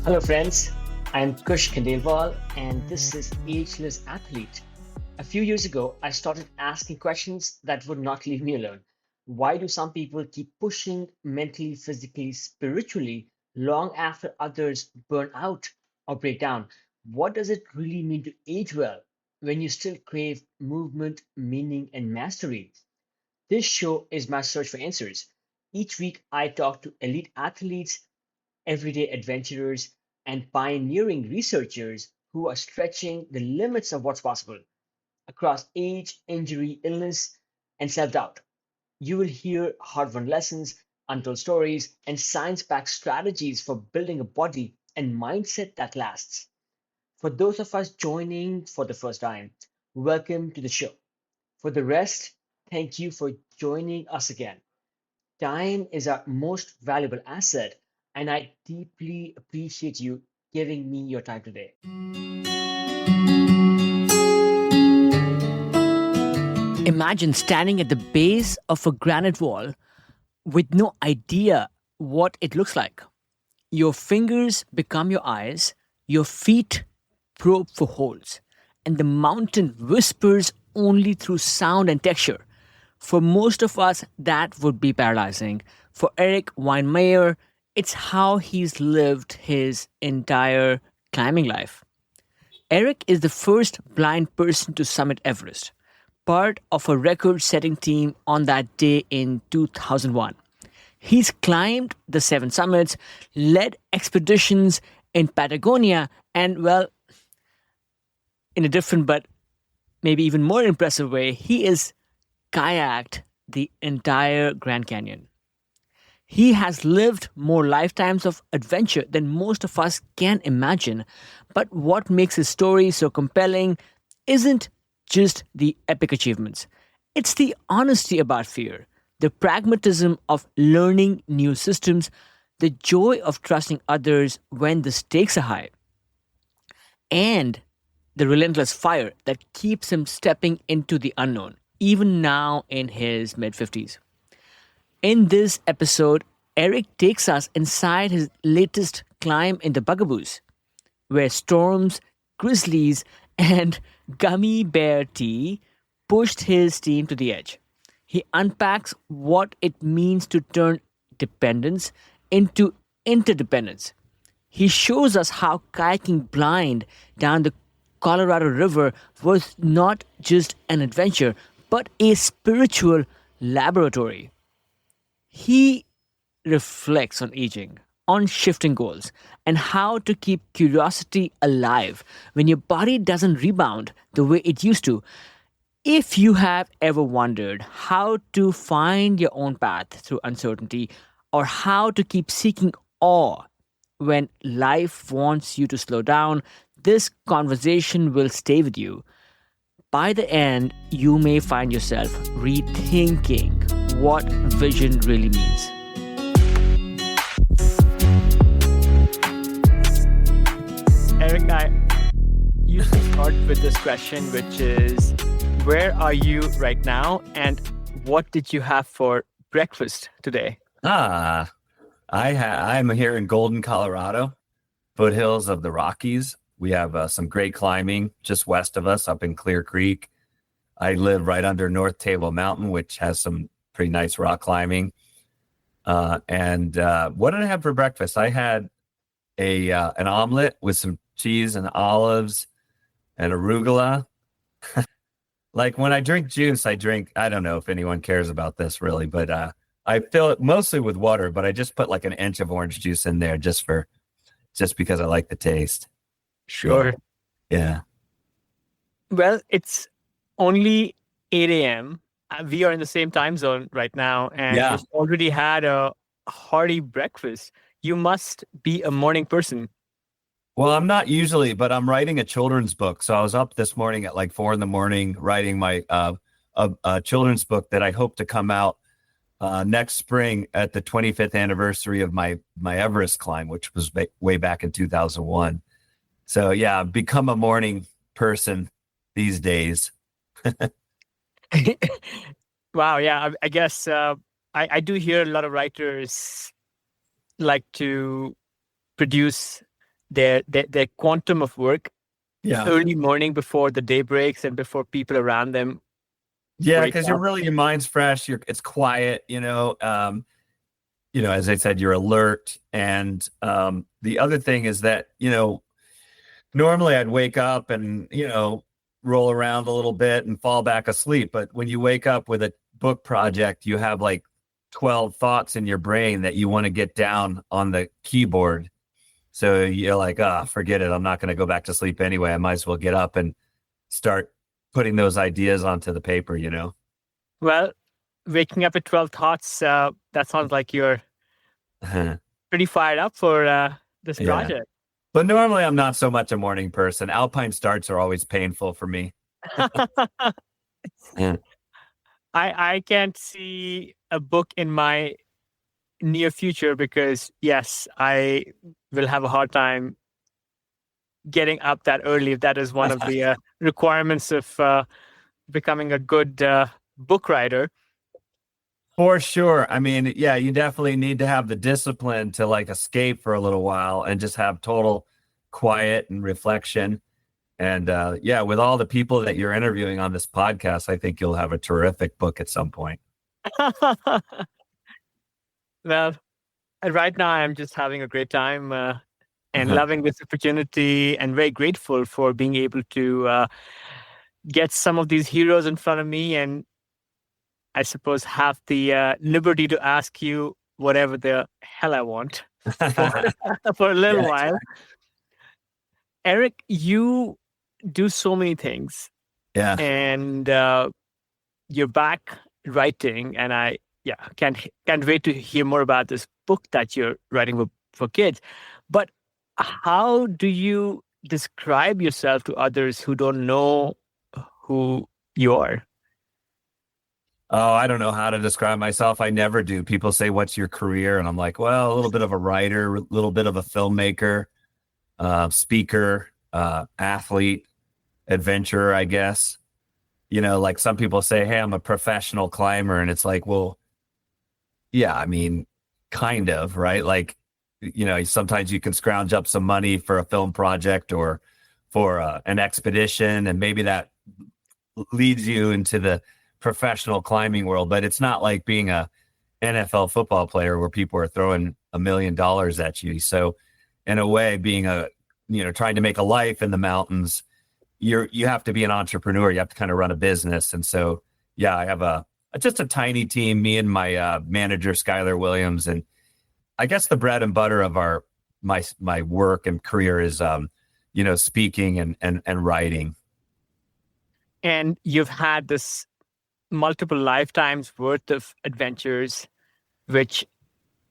Hello, friends. I'm Kush Khandelwal, and this is Ageless Athlete. A few years ago, I started asking questions that would not leave me alone. Why do some people keep pushing mentally, physically, spiritually long after others burn out or break down? What does it really mean to age well when you still crave movement, meaning, and mastery? This show is my search for answers. Each week, I talk to elite athletes, everyday adventurers, and pioneering researchers who are stretching the limits of what's possible across age, injury, illness, and self doubt. You will hear hard won lessons, untold stories, and science backed strategies for building a body and mindset that lasts. For those of us joining for the first time, welcome to the show. For the rest, thank you for joining us again. Time is our most valuable asset, and I deeply appreciate you giving me your time today. Imagine standing at the base of a granite wall with no idea what it looks like. Your fingers become your eyes, your feet probe for holes, and the mountain whispers only through sound and texture. For most of us, that would be paralyzing. For Erik Weihenmayer, it's how he's lived his entire climbing life. Eric is the first blind person to summit Everest, part of a record setting team on that day in 2001. He's climbed the seven summits, led expeditions in Patagonia, and, well, in a different but maybe even more impressive way, he is kayaked the entire Grand Canyon. He has lived more lifetimes of adventure than most of us can imagine. But what makes his story so compelling isn't just the epic achievements, it's the honesty about fear, the pragmatism of learning new systems, the joy of trusting others when the stakes are high, and the relentless fire that keeps him stepping into the unknown, even now in his mid 50s. In this episode, Eric takes us inside his latest climb in the Bugaboos, where storms, grizzlies, and gummy bear tea pushed his team to the edge. He unpacks what it means to turn dependence into interdependence. He shows us how kayaking blind down the Colorado River was not just an adventure, but a spiritual laboratory. He reflects on aging, on shifting goals, and how to keep curiosity alive when your body doesn't rebound the way it used to. If you have ever wondered how to find your own path through uncertainty, or how to keep seeking awe when life wants you to slow down, this conversation will stay with you. By the end, you may find yourself rethinking what vision really means. Eric, I used to start with this question, which is, where are you right now, and what did you have for breakfast today? I'm here in Golden, Colorado, foothills of the Rockies. We have some great climbing just west of us up in Clear Creek. I live right under North Table Mountain, which has some pretty nice rock climbing. And what did I have for breakfast? I had an omelet with some cheese and olives and arugula. Like when I drink juice, I don't know if anyone cares about this really, but I fill it mostly with water, but I just put like an inch of orange juice in there just because I like the taste. Sure. Yeah. Well, it's only 8 a.m. We are in the same time zone right now, and Yeah. you've already had a hearty breakfast. You must be a morning person. Well, I'm not usually, but I'm writing a children's book. So I was up this morning at like 4 a.m. writing my a children's book that I hope to come out next spring at the 25th anniversary of my Everest climb, which was way back in 2001. So yeah, I've become a morning person these days. Wow, yeah, I guess I do hear a lot of writers like to produce their quantum of work Yeah. early morning before the day breaks and before people around them Yeah, break because up. your mind's fresh. It's quiet. As I said, you're alert. And the other thing is that normally I'd wake up and roll around a little bit and fall back asleep. But when you wake up with a book project, you have like 12 thoughts in your brain that you want to get down on the keyboard. So you're like, forget it. I'm not going to go back to sleep anyway. I might as well get up and start putting those ideas onto the paper, Well, waking up at 12 thoughts, that sounds like you're pretty fired up for this Yeah. project. But normally I'm not so much a morning person. Alpine starts are always painful for me. Yeah. I can't see a book in my near future because, yes, I will have a hard time getting up that early. If that is one of the requirements of becoming a good book writer. For sure. I mean, yeah, you definitely need to have the discipline to like escape for a little while and just have total quiet and reflection. And yeah, with all the people that you're interviewing on this podcast, I think you'll have a terrific book at some point. Well, right now I'm just having a great time and loving this opportunity and very grateful for being able to get some of these heroes in front of me and I suppose have the liberty to ask you whatever the hell I want for a little while. Erik, you do so many things. Yeah. And you're back writing, and I can't wait to hear more about this book that you're writing for kids. But how do you describe yourself to others who don't know who you are? Oh, I don't know how to describe myself. I never do. People say, "What's your career?" And I'm like, well, a little bit of a writer, a little bit of a filmmaker, speaker, athlete, adventurer, I guess. Like some people say, "Hey, I'm a professional climber." And it's like, well, yeah, I mean, kind of, right? Like, sometimes you can scrounge up some money for a film project or for an expedition, and maybe that leads you into the professional climbing world, but it's not like being a NFL football player where people are throwing $1 million at you. So in a way, being trying to make a life in the mountains, you have to be an entrepreneur. You have to kind of run a business. And so, yeah, I have just a tiny team, me and my manager, Skylar Williams. And I guess the bread and butter of my work and career is, speaking and writing. And you've had this multiple lifetimes worth of adventures, which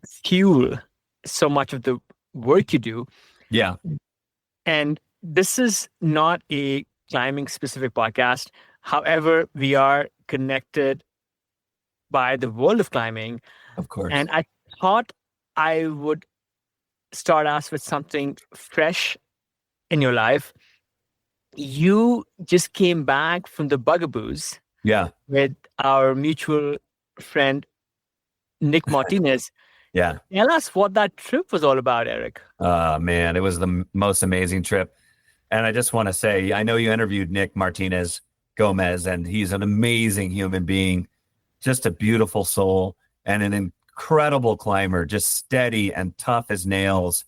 fuel so much of the work you do. Yeah. And this is not a climbing specific podcast. However, we are connected by the world of climbing. Of course. And I thought I would start us with something fresh in your life. You just came back from the Bugaboos. Yeah. With our mutual friend, Nick Martinez. Yeah. Tell us what that trip was all about, Erik. Man, it was the most amazing trip. And I just want to say, I know you interviewed Nick Martinez Gomez, and he's an amazing human being, just a beautiful soul and an incredible climber, just steady and tough as nails.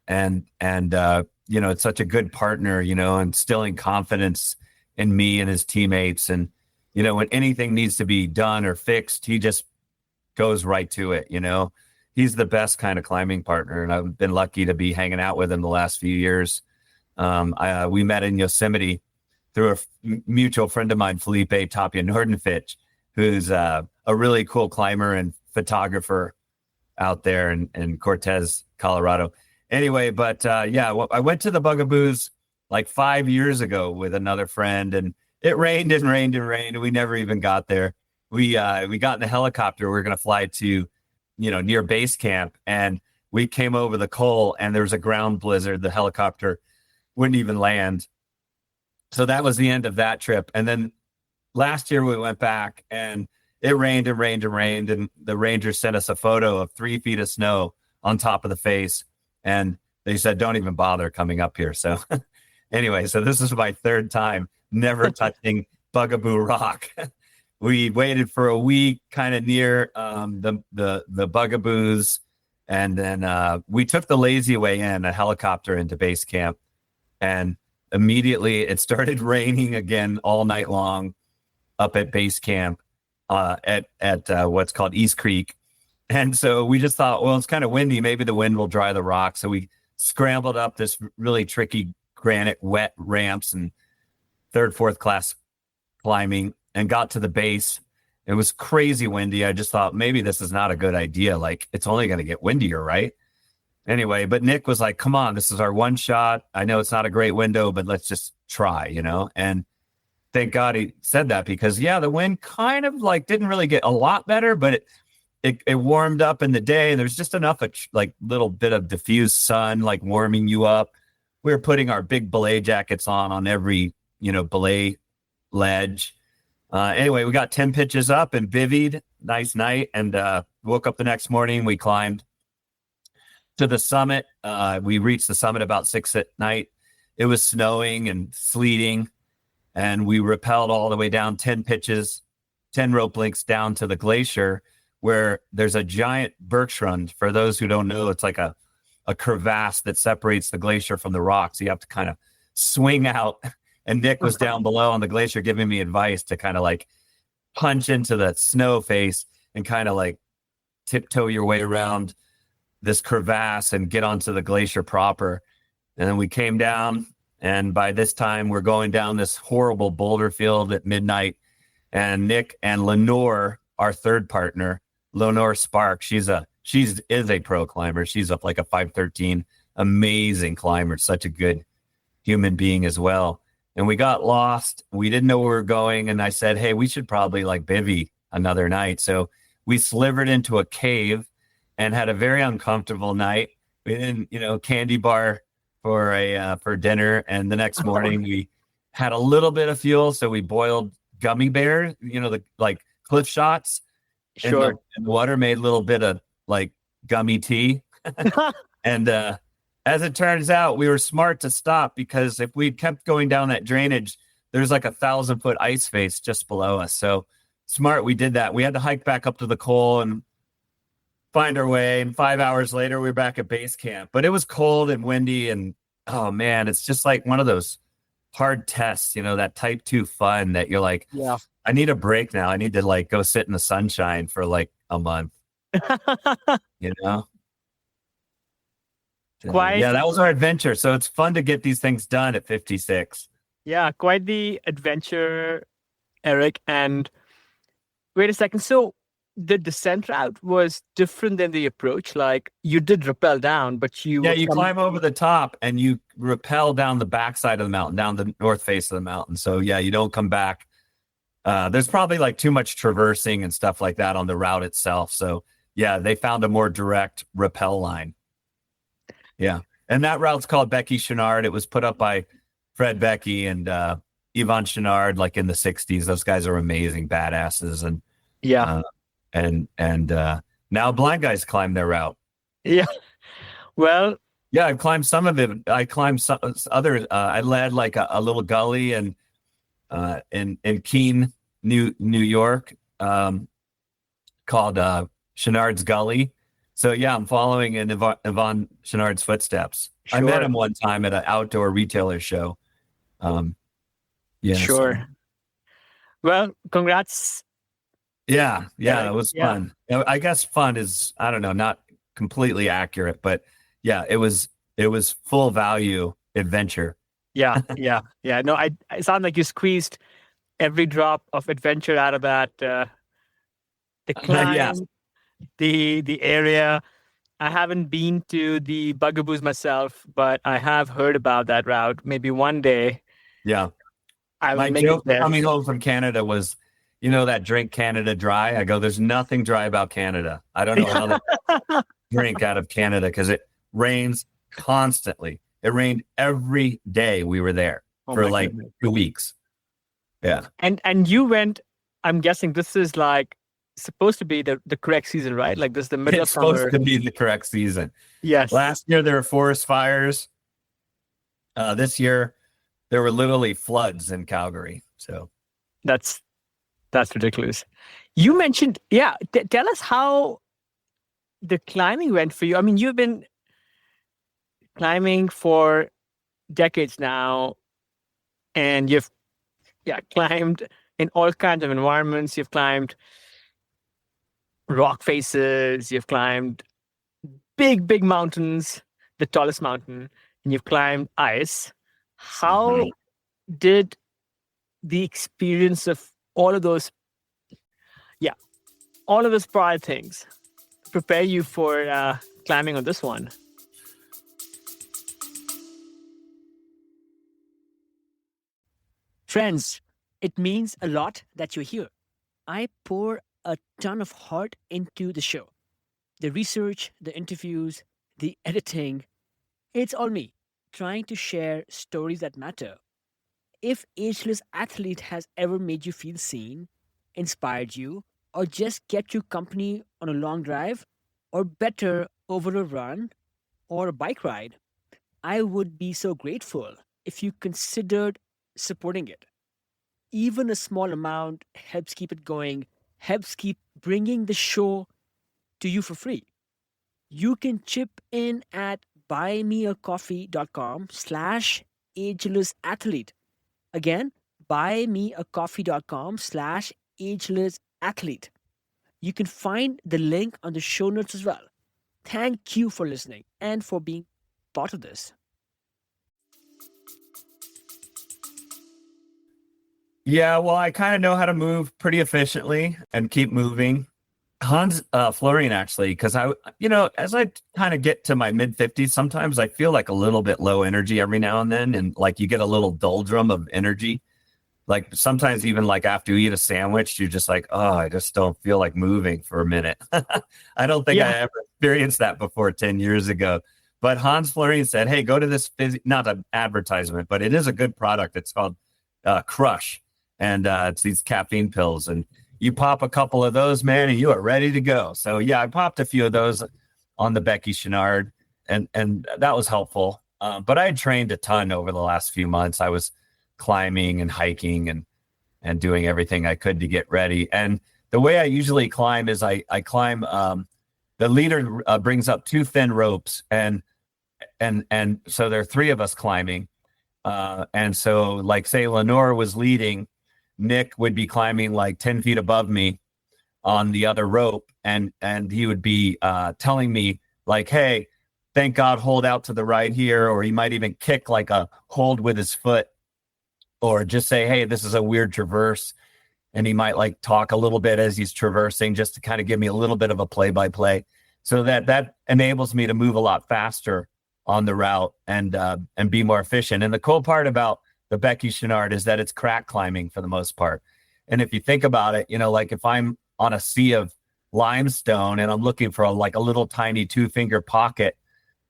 And it's such a good partner, instilling confidence in me and his teammates. And, when anything needs to be done or fixed, he just goes right to it. He's the best kind of climbing partner. And I've been lucky to be hanging out with him the last few years. We met in Yosemite through a mutual friend of mine, Felipe Tapia Nordenfitch, who's a really cool climber and photographer out there in Cortez, Colorado. Anyway, but I went to the Bugaboos like 5 years ago with another friend, and it rained and rained and rained, and we never even got there. We got in the helicopter. We were going to fly to, near base camp, and we came over the Col, and there was a ground blizzard. The helicopter wouldn't even land. So that was the end of that trip. And then last year we went back, and it rained and rained and rained, and the rangers sent us a photo of 3 feet of snow on top of the face, and they said, don't even bother coming up here. So anyway, so this is my third time never touching Bugaboo Rock. We waited for a week kind of near the Bugaboos. And then we took the lazy way in, a helicopter into base camp. And immediately it started raining again all night long up at base camp at what's called East Creek. And so we just thought, well, it's kind of windy. Maybe the wind will dry the rock. So we scrambled up this really tricky granite wet ramps and third, fourth class climbing and got to the base. It was crazy windy. I just thought maybe this is not a good idea. Like it's only going to get windier, right? Anyway, but Nick was like, come on, this is our one shot. I know it's not a great window, but let's just try, and thank God he said that because the wind kind of like didn't really get a lot better, but it warmed up in the day. And there's just enough of like little bit of diffused sun, like warming you up. We were putting our big belay jackets on every, belay ledge. Anyway, we got 10 pitches up and bivvied. Nice night. And woke up the next morning. We climbed to the summit. We reached the summit about 6 at night. It was snowing and sleeting. And we rappelled all the way down 10 pitches, 10 rope lengths down to the glacier where there's a giant bergschrund. For those who don't know, it's like a crevasse that separates the glacier from the rocks. You have to kind of swing out. And Nick was down below on the glacier giving me advice to kind of like punch into the snow face and kind of like tiptoe your way around this crevasse and get onto the glacier proper. And then we came down, and by this time we're going down this horrible boulder field at midnight. And Nick and Lenore, our third partner, Lenore Spark, she is a pro climber. She's up like a 513, amazing climber, such a good human being as well. And we got lost. We didn't know where we were going. And I said, hey, we should probably like bivvy another night. So we slivered into a cave and had a very uncomfortable night. We didn't, candy bar for dinner. And the next morning we had a little bit of fuel. So we boiled gummy bears, the like cliff shots. Sure. And the water made a little bit of like gummy tea. And as it turns out, we were smart to stop because if we'd kept going down that drainage, there's like 1,000-foot ice face just below us. So smart, we did that. We had to hike back up to the col and find our way. And 5 hours later, we were back at base camp. But it was cold and windy. And oh man, it's just like one of those hard tests, that type 2 fun that you're like, Yeah. I need a break now. I need to like go sit in the sunshine for like a month, Quite. Yeah, that was our adventure. So it's fun to get these things done at 56. Yeah, quite the adventure, Erik. And wait a second. So the descent route was different than the approach. Like you did rappel down, but you climb over the top and you rappel down the backside of the mountain, down the north face of the mountain. So yeah, you don't come back. There's probably like too much traversing and stuff like that on the route itself. So yeah, they found a more direct rappel line. Yeah. And that route's called Becky Chenard. It was put up by Fred Becky and Yvon Chenard, like in the 60s. Those guys are amazing badasses. And yeah. And now blind guys climb their route. Yeah. Well, yeah, I've climbed some of it. I climbed some other. I led like a little gully and in Keene, New York, called Chenard's Gully. So yeah, I'm following in Yvon Chenard's footsteps. Sure. I met him one time at an outdoor retailer show. Yeah. Sure. So. Well, congrats. Yeah, it was fun. I guess fun is, I don't know, not completely accurate, but yeah, it was full value adventure. Yeah. No, it sounded like you squeezed every drop of adventure out of that. The climb, yes. the area. I haven't been to the Bugaboos myself, but I have heard about that route. Maybe one day. Yeah. My joke coming home from Canada was, that drink Canada Dry. I go, there's nothing dry about Canada. I don't know how they drink out of Canada because it rains constantly. It rained every day we were there for like 2 weeks. Yeah. And you went, I'm guessing this is like supposed to be the correct season, right? Like this is the middle of It's supposed summer. to be the correct season. Yes, Last year there were forest fires. This year there were literally floods in Calgary. So that's ridiculous. You mentioned, yeah. Tell us how the climbing went for you. I mean, you've been climbing for decades now, and you've climbed in all kinds of environments. You've climbed rock faces. You've climbed big mountains, the tallest mountain, and you've climbed ice. How did the experience of all of those, all of those prior things prepare you for climbing on this one? Friends, it means a lot that you're here. I pour a ton of heart into the show. The research, the interviews, the editing. It's all me, trying to share stories that matter. If Ageless Athlete has ever made you feel seen, inspired you, or just kept you company on a long drive, or better, over a run or a bike ride, I would be so grateful if you considered supporting it. Even a small amount helps keep it going, helps keep bringing the show to you for free. You can chip in at buymeacoffee.com/agelessathlete. Again, buymeacoffee.com/agelessathlete. You can find the link on the show notes as well. Thank you for listening and for being part of this. yeah, well, I kind of know how to move pretty efficiently and keep moving. Hans Florian, actually, because as I kind of get to my mid 50s, sometimes I feel like a little bit low energy every now and then. And like you get a little doldrum of energy. Like sometimes even like after you eat a sandwich, you're just like, oh, I just don't feel like moving for a minute. I don't think I ever experienced that before 10 years ago. But Hans Florian said, hey, go to this, not an advertisement, but it is a good product. It's called Crush. And it's these caffeine pills. And you pop a couple of those, man, and you are ready to go. So yeah, I popped a few of those on the Becky Chenard, and that was helpful. But I had trained a ton over the last few months. I was climbing and hiking and doing everything I could to get ready. And the way I usually climb is I climb. The leader brings up two thin ropes, and so there are three of us climbing. And so, like, say Lenore was leading, Nick would be climbing like 10 feet above me on the other rope. And he would be telling me like, hey, thank God, hold out to the right here. Or he might even kick like a hold with his foot, or just say, hey, this is a weird traverse. And he might like talk a little bit as he's traversing just to kind of give me a little bit of a play-by-play. So that enables me to move a lot faster on the route and be more efficient. And the cool part about the Becky Chenard is that it's crack climbing for the most part. And if you think about it, like if I'm on a sea of limestone and I'm looking for a little tiny 2-finger pocket,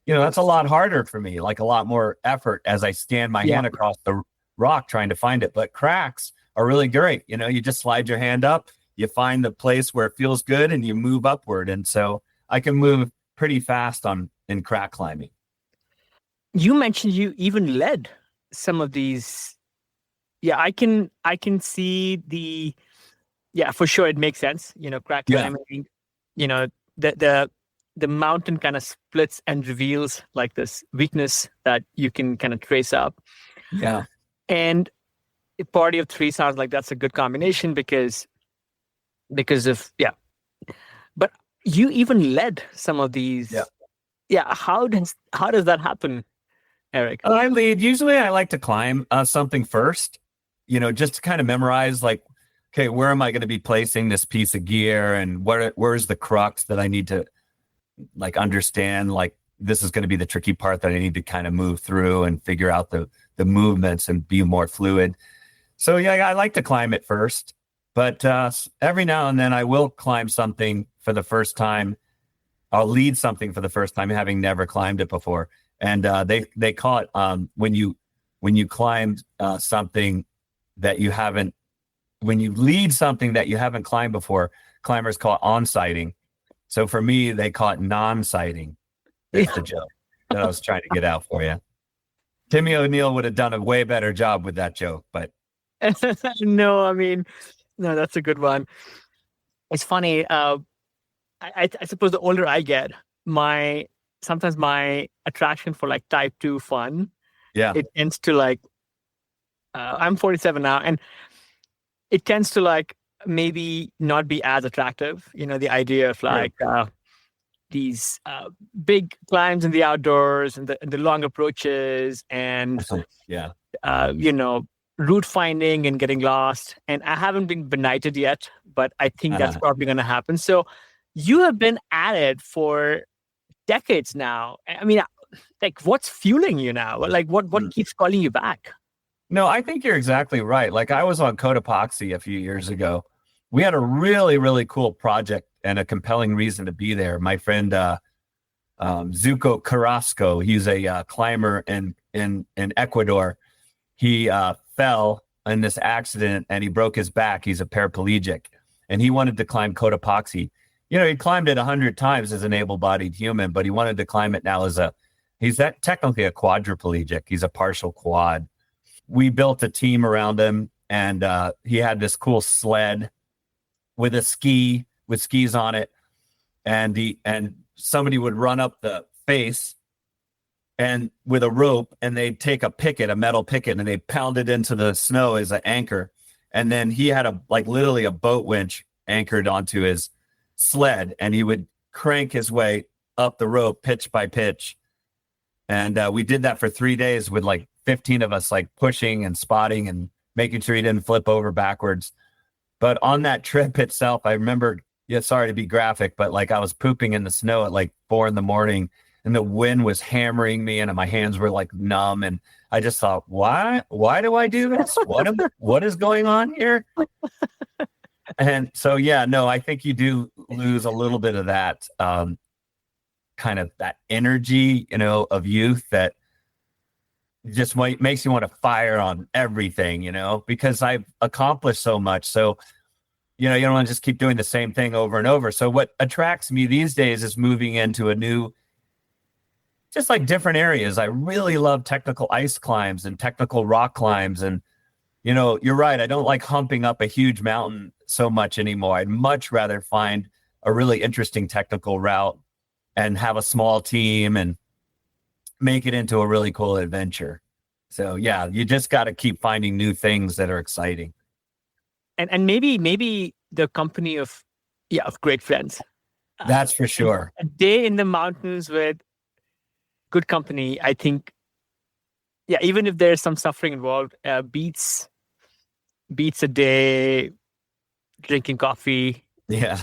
that's a lot harder for me, like a lot more effort as I stand my hand across the rock trying to find it. But cracks are really great. You just slide your hand up, you find the place where it feels good, and you move upward. And so I can move pretty fast in crack climbing. You mentioned you even led some of these. Yeah, I can see for sure it makes sense. Crack climbing, the mountain kind of splits and reveals like this weakness that you can kind of trace up. Yeah. And a party of three sounds like that's a good combination because of but you even led some of these. How does that happen, Erik? I lead. Usually I like to climb something first, just to kind of memorize, like, okay, where am I going to be placing this piece of gear, and where's the crux that I need to like understand, like this is going to be the tricky part that I need to kind of move through and figure out the movements and be more fluid. So I like to climb it first, but every now and then I will climb something for the first time. I'll lead something for the first time, having never climbed it before. And they call it when you climb something that you haven't, when you lead something that you haven't climbed before, climbers call it on-sighting. So for me, they call it non-sighting. That's the joke that I was trying to get out for you. Timmy O'Neill would have done a way better job with that joke, but No, I mean, no, that's a good one. It's funny. I suppose the older I get, sometimes my attraction for like type 2 fun, yeah, it tends to like, I'm 47 now, and it tends to like maybe not be as attractive. The idea of like these big climbs in the outdoors and the long approaches and yeah, route finding and getting lost. And I haven't been benighted yet, but I think that's probably going to happen. So you have been at it for decades now. I mean, like, what's fueling you now? Like, what keeps calling you back? No, I think you're exactly right. Like, I was on Cotopaxi a few years ago. We had a really, really cool project and a compelling reason to be there. My friend Zuko Carrasco, he's a climber in Ecuador. He fell in this accident and he broke his back. He's a paraplegic, and he wanted to climb Cotopaxi. He climbed it 100 times as an able-bodied human, but he wanted to climb it now he's technically a quadriplegic. He's a partial quad. We built a team around him, and he had this cool sled with skis on it, and somebody would run up the face and with a rope, and they'd take a metal picket, and they'd pound it into the snow as an anchor. And then he had literally a boat winch anchored onto his sled, and he would crank his way up the rope pitch by pitch. And we did that for 3 days with like 15 of us, like pushing and spotting and making sure he didn't flip over backwards. But on that trip itself, I remember, sorry to be graphic, but like I was pooping in the snow at like 4 a.m, and the wind was hammering me and my hands were like numb. And I just thought, why do I do this? What is going on here? And so, I think you do lose a little bit of that kind of that energy, of youth that just makes you want to fire on everything, because I've accomplished so much. So, you don't want to just keep doing the same thing over and over. So what attracts me these days is moving into a new, just like different areas. I really love technical ice climbs and technical rock climbs. And, you're right. I don't like humping up a huge mountain so much anymore. I'd much rather find a really interesting technical route and have a small team and make it into a really cool adventure. So you just got to keep finding new things that are exciting. And maybe the company of great friends. That's for sure. A day in the mountains with good company, I think, even if there's some suffering involved, beats a day drinking coffee. Yeah.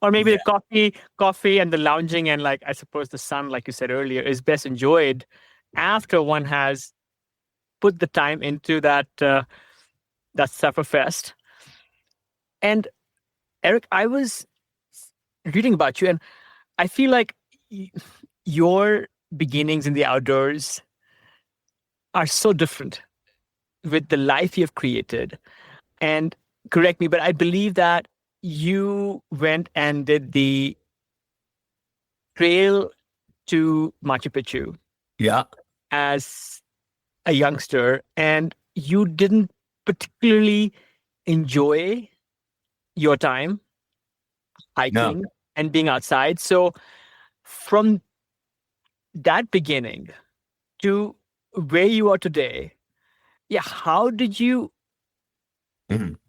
Or maybe the coffee and the lounging and, like, I suppose the sun, like you said earlier, is best enjoyed after one has put the time into that Sufferfest. And Erik, I was reading about you, and I feel like your beginnings in the outdoors are so different with the life you've created. And correct me, but I believe that you went and did the trail to Machu Picchu as a youngster, and you didn't particularly enjoy your time hiking and being outside. So from that beginning to where you are today, how did you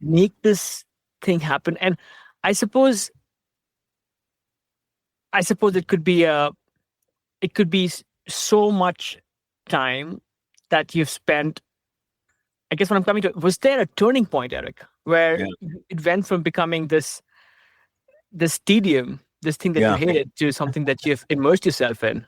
make this thing happen? And I suppose it could be so much time that you've spent. I guess what I'm coming to, was there a turning point, Erik, where it went from becoming this tedium, this thing that you hated, to something that you've immersed yourself in?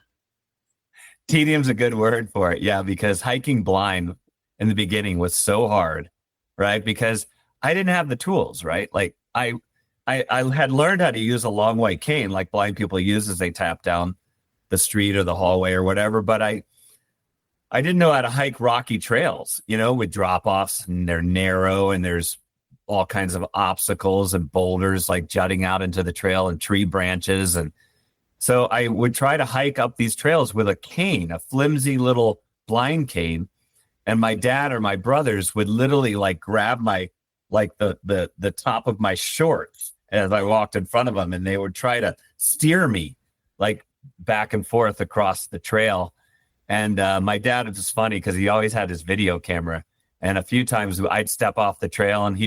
Tedium's a good word for it. Because hiking blind in the beginning was so hard, right? Because I didn't have the tools, right? Like I had learned how to use a long white cane like blind people use as they tap down the street or the hallway or whatever. But I didn't know how to hike rocky trails, with drop-offs, and they're narrow and there's all kinds of obstacles and boulders like jutting out into the trail and tree branches. And so I would try to hike up these trails with a cane, a flimsy little blind cane. And my dad or my brothers would literally like grab my, like the top of my shorts as I walked in front of them. And they would try to steer me like back and forth across the trail. And my dad was just funny because he always had his video camera. And a few times I'd step off the trail and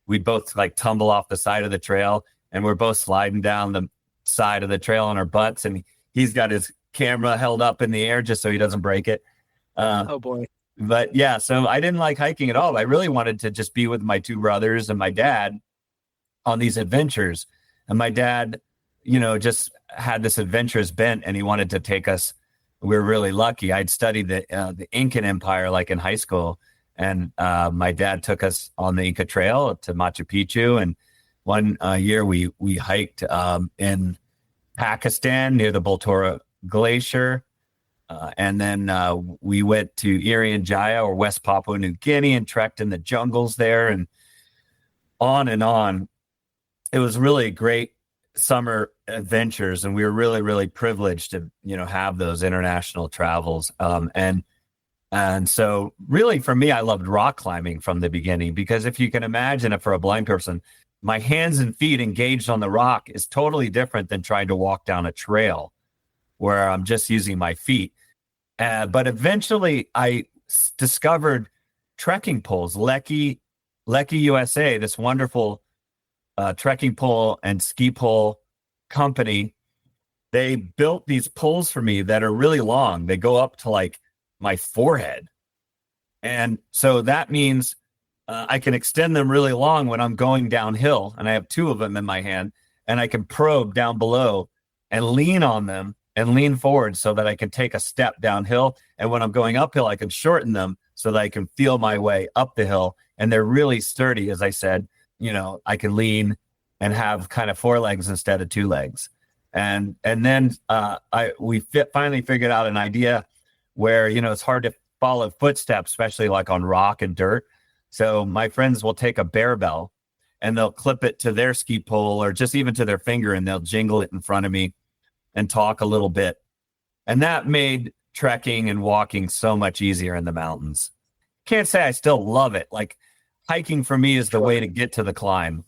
we'd both like tumble off the side of the trail, and we're both sliding down the side of the trail on our butts. And he's got his camera held up in the air just so he doesn't break it. Oh boy. But yeah, so I didn't like hiking at all. I really wanted to just be with my two brothers and my dad on these adventures. And my dad, just had this adventurous bent, and he wanted to take us. We were really lucky. I'd studied the Incan Empire like in high school. And my dad took us on the Inca Trail to Machu Picchu. And one year we hiked in Pakistan near the Boltora Glacier. And then we went to Irian Jaya or West Papua New Guinea and trekked in the jungles there and on and on. It was really great summer adventures. And we were really, really privileged to, have those international travels. And so really for me, I loved rock climbing from the beginning, because if you can imagine it for a blind person, my hands and feet engaged on the rock is totally different than trying to walk down a trail where I'm just using my feet. But eventually I discovered trekking poles, Lecky USA, this wonderful trekking pole and ski pole company. They built these poles for me that are really long. They go up to like my forehead. And so that means I can extend them really long when I'm going downhill, and I have two of them in my hand, and I can probe down below and lean on them and lean forward so that I can take a step downhill. And when I'm going uphill, I can shorten them so that I can feel my way up the hill. And they're really sturdy. As I said, I can lean and have kind of four legs instead of two legs. And then we finally figured out an idea where, it's hard to follow footsteps, especially like on rock and dirt. So my friends will take a bear bell and they'll clip it to their ski pole or just even to their finger, and they'll jingle it in front of me and talk a little bit. And that made trekking and walking so much easier in the mountains. Can't say I still love it. Like hiking for me is the way to get to the climb.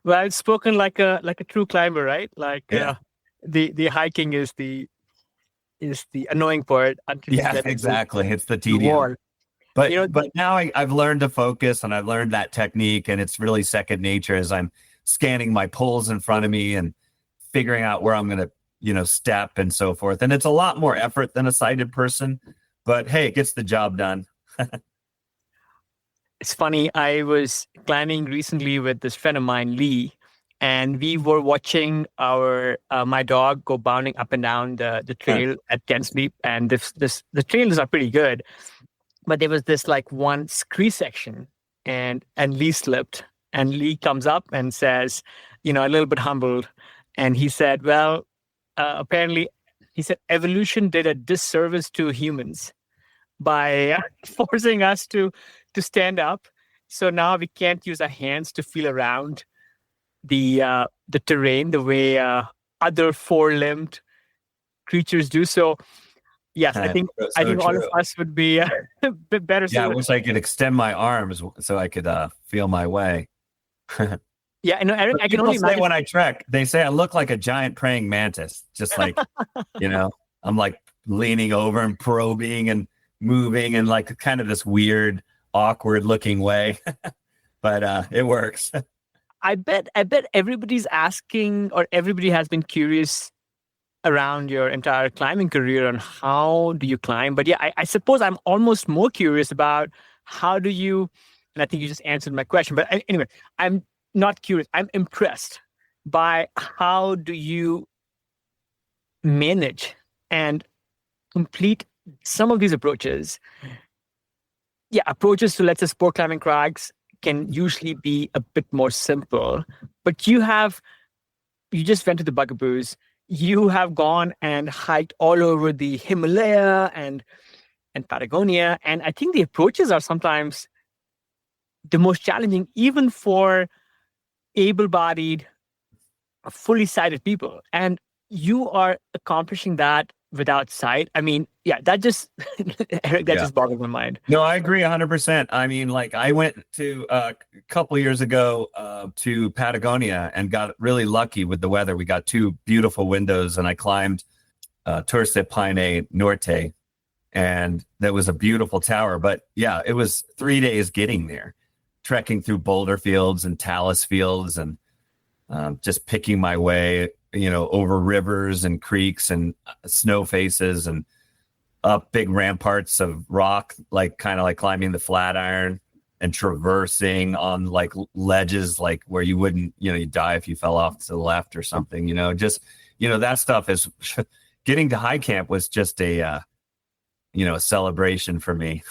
Well, it's spoken like a true climber, right? Like Yeah. The hiking is the annoying part until you get exactly. It's the the tedium. wall. But now I've learned to focus, and I've learned that technique, and it's really second nature as I'm scanning my poles in front of me and figuring out where I'm going to, step and so forth. And it's a lot more effort than a sighted person, but hey, it gets the job done. It's funny. I was climbing recently with this friend of mine, Lee, and we were watching my dog go bounding up and down the trail at Ken Sleep. And the trails are pretty good, but there was this like one scree section, and Lee slipped, and Lee comes up and says, a little bit humbled, and he said, well, apparently, he said evolution did a disservice to humans by forcing us to stand up. So now we can't use our hands to feel around the terrain the way other four-limbed creatures do. So yes, I think all of us would be a bit better. Yeah, I wish I could extend my arms so I could feel my way. Yeah, I know, Eric. I can only imagine when I trek, they say I look like a giant praying mantis. Just like, I'm like leaning over and probing and moving in like kind of this weird, awkward looking way. But it works. I bet everybody's asking, or everybody has been curious around your entire climbing career on how do you climb. But yeah, I suppose I'm almost more curious about how do you, and I think you just answered my question. But anyway, I'm not curious. I'm impressed by how do you manage and complete some of these approaches. Yeah, approaches to, let's say, sport climbing crags can usually be a bit more simple, but you just went to the Bugaboos. You have gone and hiked all over the Himalaya and Patagonia, and I think the approaches are sometimes the most challenging, even for able-bodied, fully sighted people. And you are accomplishing that without sight. I mean, yeah, that just, Eric, that Yeah. just boggled my mind. No, I agree 100%. I mean, like I went to a couple of years ago to Patagonia and got really lucky with the weather. We got two beautiful windows and I climbed Torre Pine Norte, and that was a beautiful tower. But yeah, it was 3 days getting there, trekking through boulder fields and talus fields and just picking my way, over rivers and creeks and snow faces and up big ramparts of rock, like kind of like climbing the Flatiron and traversing on like ledges, like where you wouldn't, you'd die if you fell off to the left or something, that stuff is getting to high camp was just a celebration for me.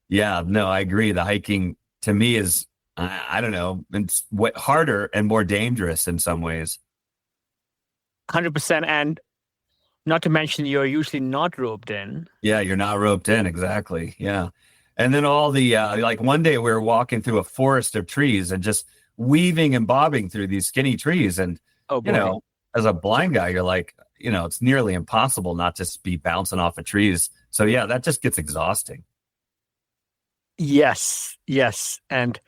Yeah, no, I agree. The hiking to me is, I don't know, it's harder and more dangerous in some ways. 100%. And not to mention, you're usually not roped in. Yeah, you're not roped in. Exactly. Yeah. And then all the, like one day we were walking through a forest of trees and just weaving and bobbing through these skinny trees. And, Oh boy. as a blind guy, you're like, it's nearly impossible not to be bouncing off of trees. So yeah, that just gets exhausting. Yes. And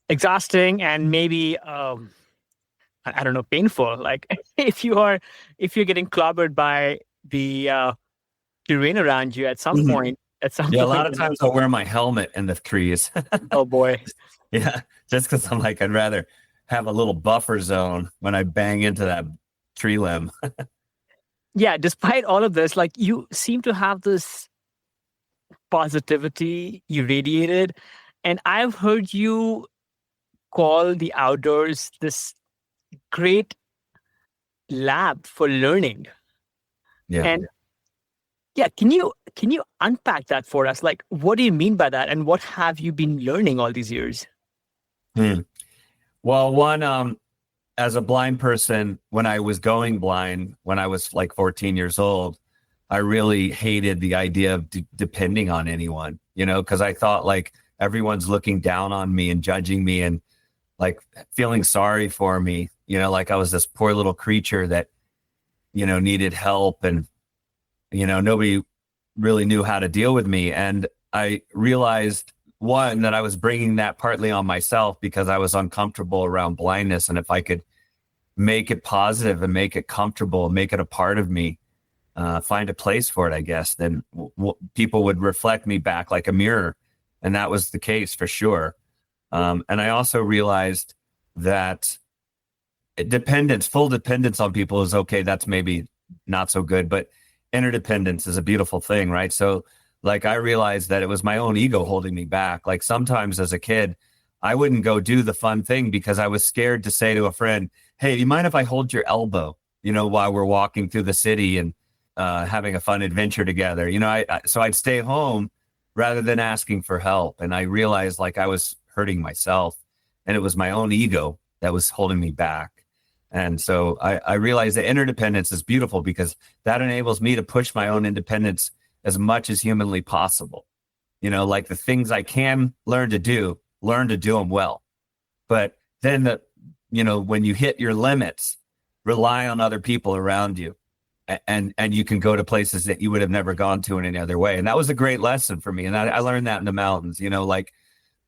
exhausting and maybe, I don't know, painful. Like if you're getting clobbered by the terrain around you at some point, Yeah, a lot of times I'll wear my helmet in the trees. Oh boy. Yeah, just because I'm like, I'd rather have a little buffer zone when I bang into that tree limb. Yeah, despite all of this, like you seem to have this positivity you radiated. And I've heard you call the outdoors this great lab for learning. Yeah. And yeah, can you unpack that for us? Like, what do you mean by that? And what have you been learning all these years? Well, one, as a blind person, when I was going blind, when I was like 14 years old, I really hated the idea of depending on anyone, because I thought like everyone's looking down on me and judging me and like feeling sorry for me, like I was this poor little creature that, needed help and, nobody really knew how to deal with me. And I realized, one, that I was bringing that partly on myself because I was uncomfortable around blindness. And if I could make it positive and make it comfortable, make it a part of me, find a place for it, I guess, then people would reflect me back like a mirror. And that was the case for sure. And I also realized that full dependence on people is okay. That's maybe not so good, but interdependence is a beautiful thing, right? So like I realized that it was my own ego holding me back. Like sometimes as a kid, I wouldn't go do the fun thing because I was scared to say to a friend, hey, do you mind if I hold your elbow, while we're walking through the city and having a fun adventure together? So I'd stay home rather than asking for help. And I realized like I was hurting myself and it was my own ego that was holding me back. And so I realized that interdependence is beautiful because that enables me to push my own independence as much as humanly possible. Like the things I can learn to do them well. But then when you hit your limits, rely on other people around you. And you can go to places that you would have never gone to in any other way. And that was a great lesson for me. And I learned that in the mountains, like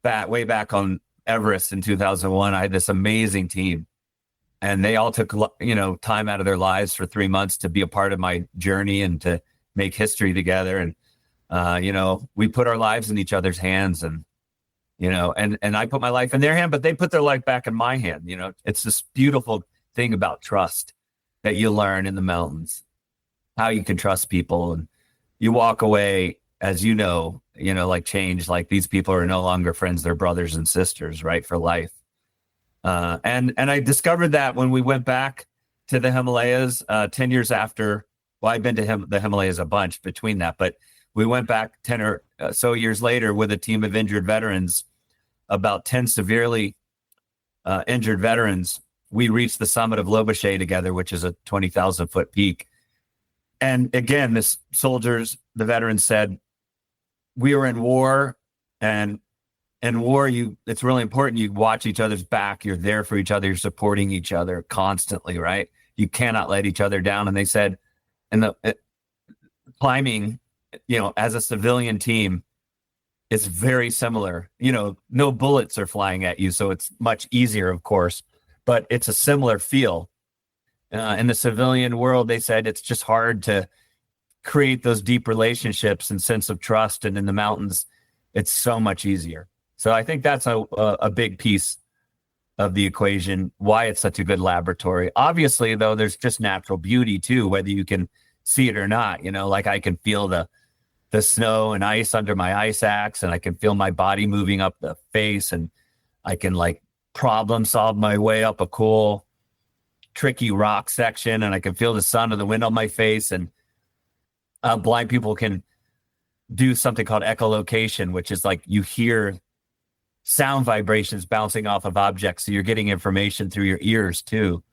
way back on Everest in 2001, I had this amazing team and they all took, time out of their lives for 3 months to be a part of my journey and to make history together. And, we put our lives in each other's hands and I put my life in their hand, but they put their life back in my hand. It's this beautiful thing about trust that you learn in the mountains, how you can trust people. And you walk away, as like change, like these people are no longer friends, they're brothers and sisters, right, for life. And I discovered that when we went back to the Himalayas 10 years after, well, I've been to the Himalayas a bunch between that, but we went back 10 or so years later with a team of injured veterans, about 10 severely injured veterans. We reached the summit of Lobuche together, which is a 20,000 foot peak. And again, the veterans said, we were in war and in war, it's really important. You watch each other's back. You're there for each other. You're supporting each other constantly, right? You cannot let each other down. And they said, in the climbing, as a civilian team, it's very similar. No bullets are flying at you, so it's much easier, of course, but it's a similar feel. In the civilian world, they said it's just hard to create those deep relationships and sense of trust. And in the mountains, it's so much easier. So I think that's a big piece of the equation, why it's such a good laboratory. Obviously, though, there's just natural beauty too, whether you can see it or not. Like I can feel the snow and ice under my ice axe, and I can feel my body moving up the face, and I can like problem solve my way up a cool, tricky rock section, and I can feel the sun or the wind on my face. And blind people can do something called echolocation, which is like you hear sound vibrations bouncing off of objects. So you're getting information through your ears too.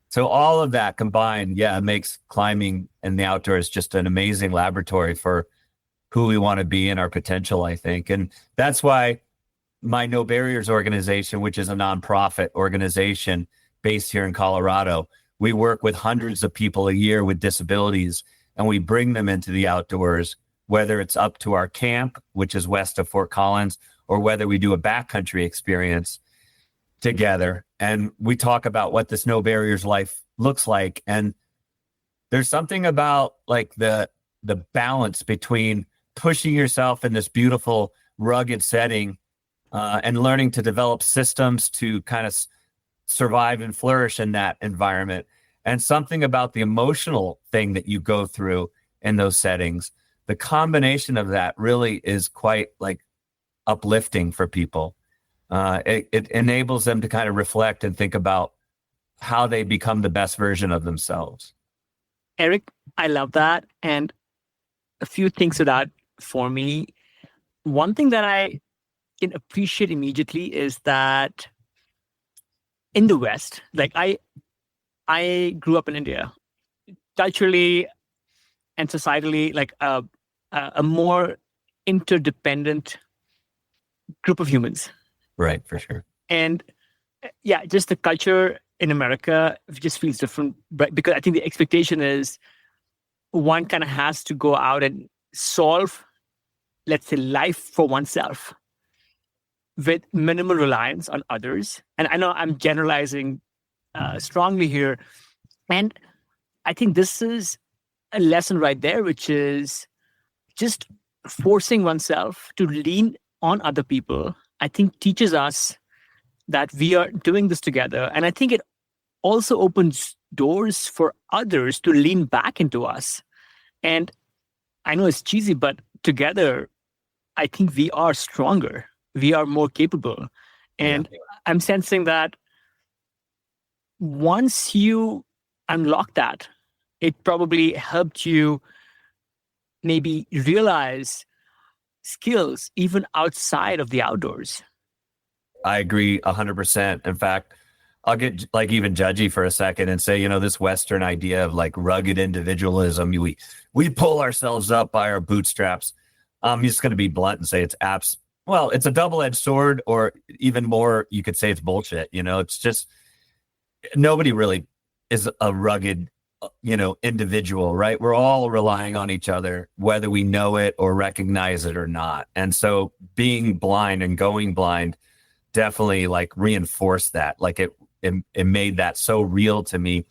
So all of that combined, makes climbing in the outdoors just an amazing laboratory for who we want to be and our potential, I think. And that's why my No Barriers organization, which is a nonprofit organization based here in Colorado, we work with hundreds of people a year with disabilities, and we bring them into the outdoors, whether it's up to our camp, which is west of Fort Collins, or whether we do a backcountry experience together. And we talk about what this No Barriers life looks like. And there's something about like the balance between pushing yourself in this beautiful, rugged setting and learning to develop systems to kind of survive and flourish in that environment. And something about the emotional thing that you go through in those settings. The combination of that really is quite like uplifting for people. It enables them to kind of reflect and think about how they become the best version of themselves. Erik, I love that. And a few things to that for me. One thing that I can appreciate immediately is that in the West, like I grew up in India, culturally and societally, like a more interdependent group of humans. Right, for sure. And just the culture in America just feels different, but because I think the expectation is one kind of has to go out and solve, let's say, life for oneself with minimal reliance on others. And I know I'm generalizing strongly here. And I think this is a lesson right there, which is just forcing oneself to lean on other people, I think teaches us that we are doing this together. And I think it also opens doors for others to lean back into us. And I know it's cheesy, but together, I think we are stronger. We are more capable. And I'm sensing that once you unlock that, it probably helped you maybe realize skills even outside of the outdoors. I agree 100%. In fact, I'll get like even judgy for a second and say, this Western idea of like rugged individualism, we pull ourselves up by our bootstraps. I'm just going to be blunt and say it's it's a double-edged sword, or even more, you could say it's bullshit. It's just nobody really is a rugged, individual, right? We're all relying on each other, whether we know it or recognize it or not. And so being blind and going blind definitely like reinforced that. Like it made that so real to me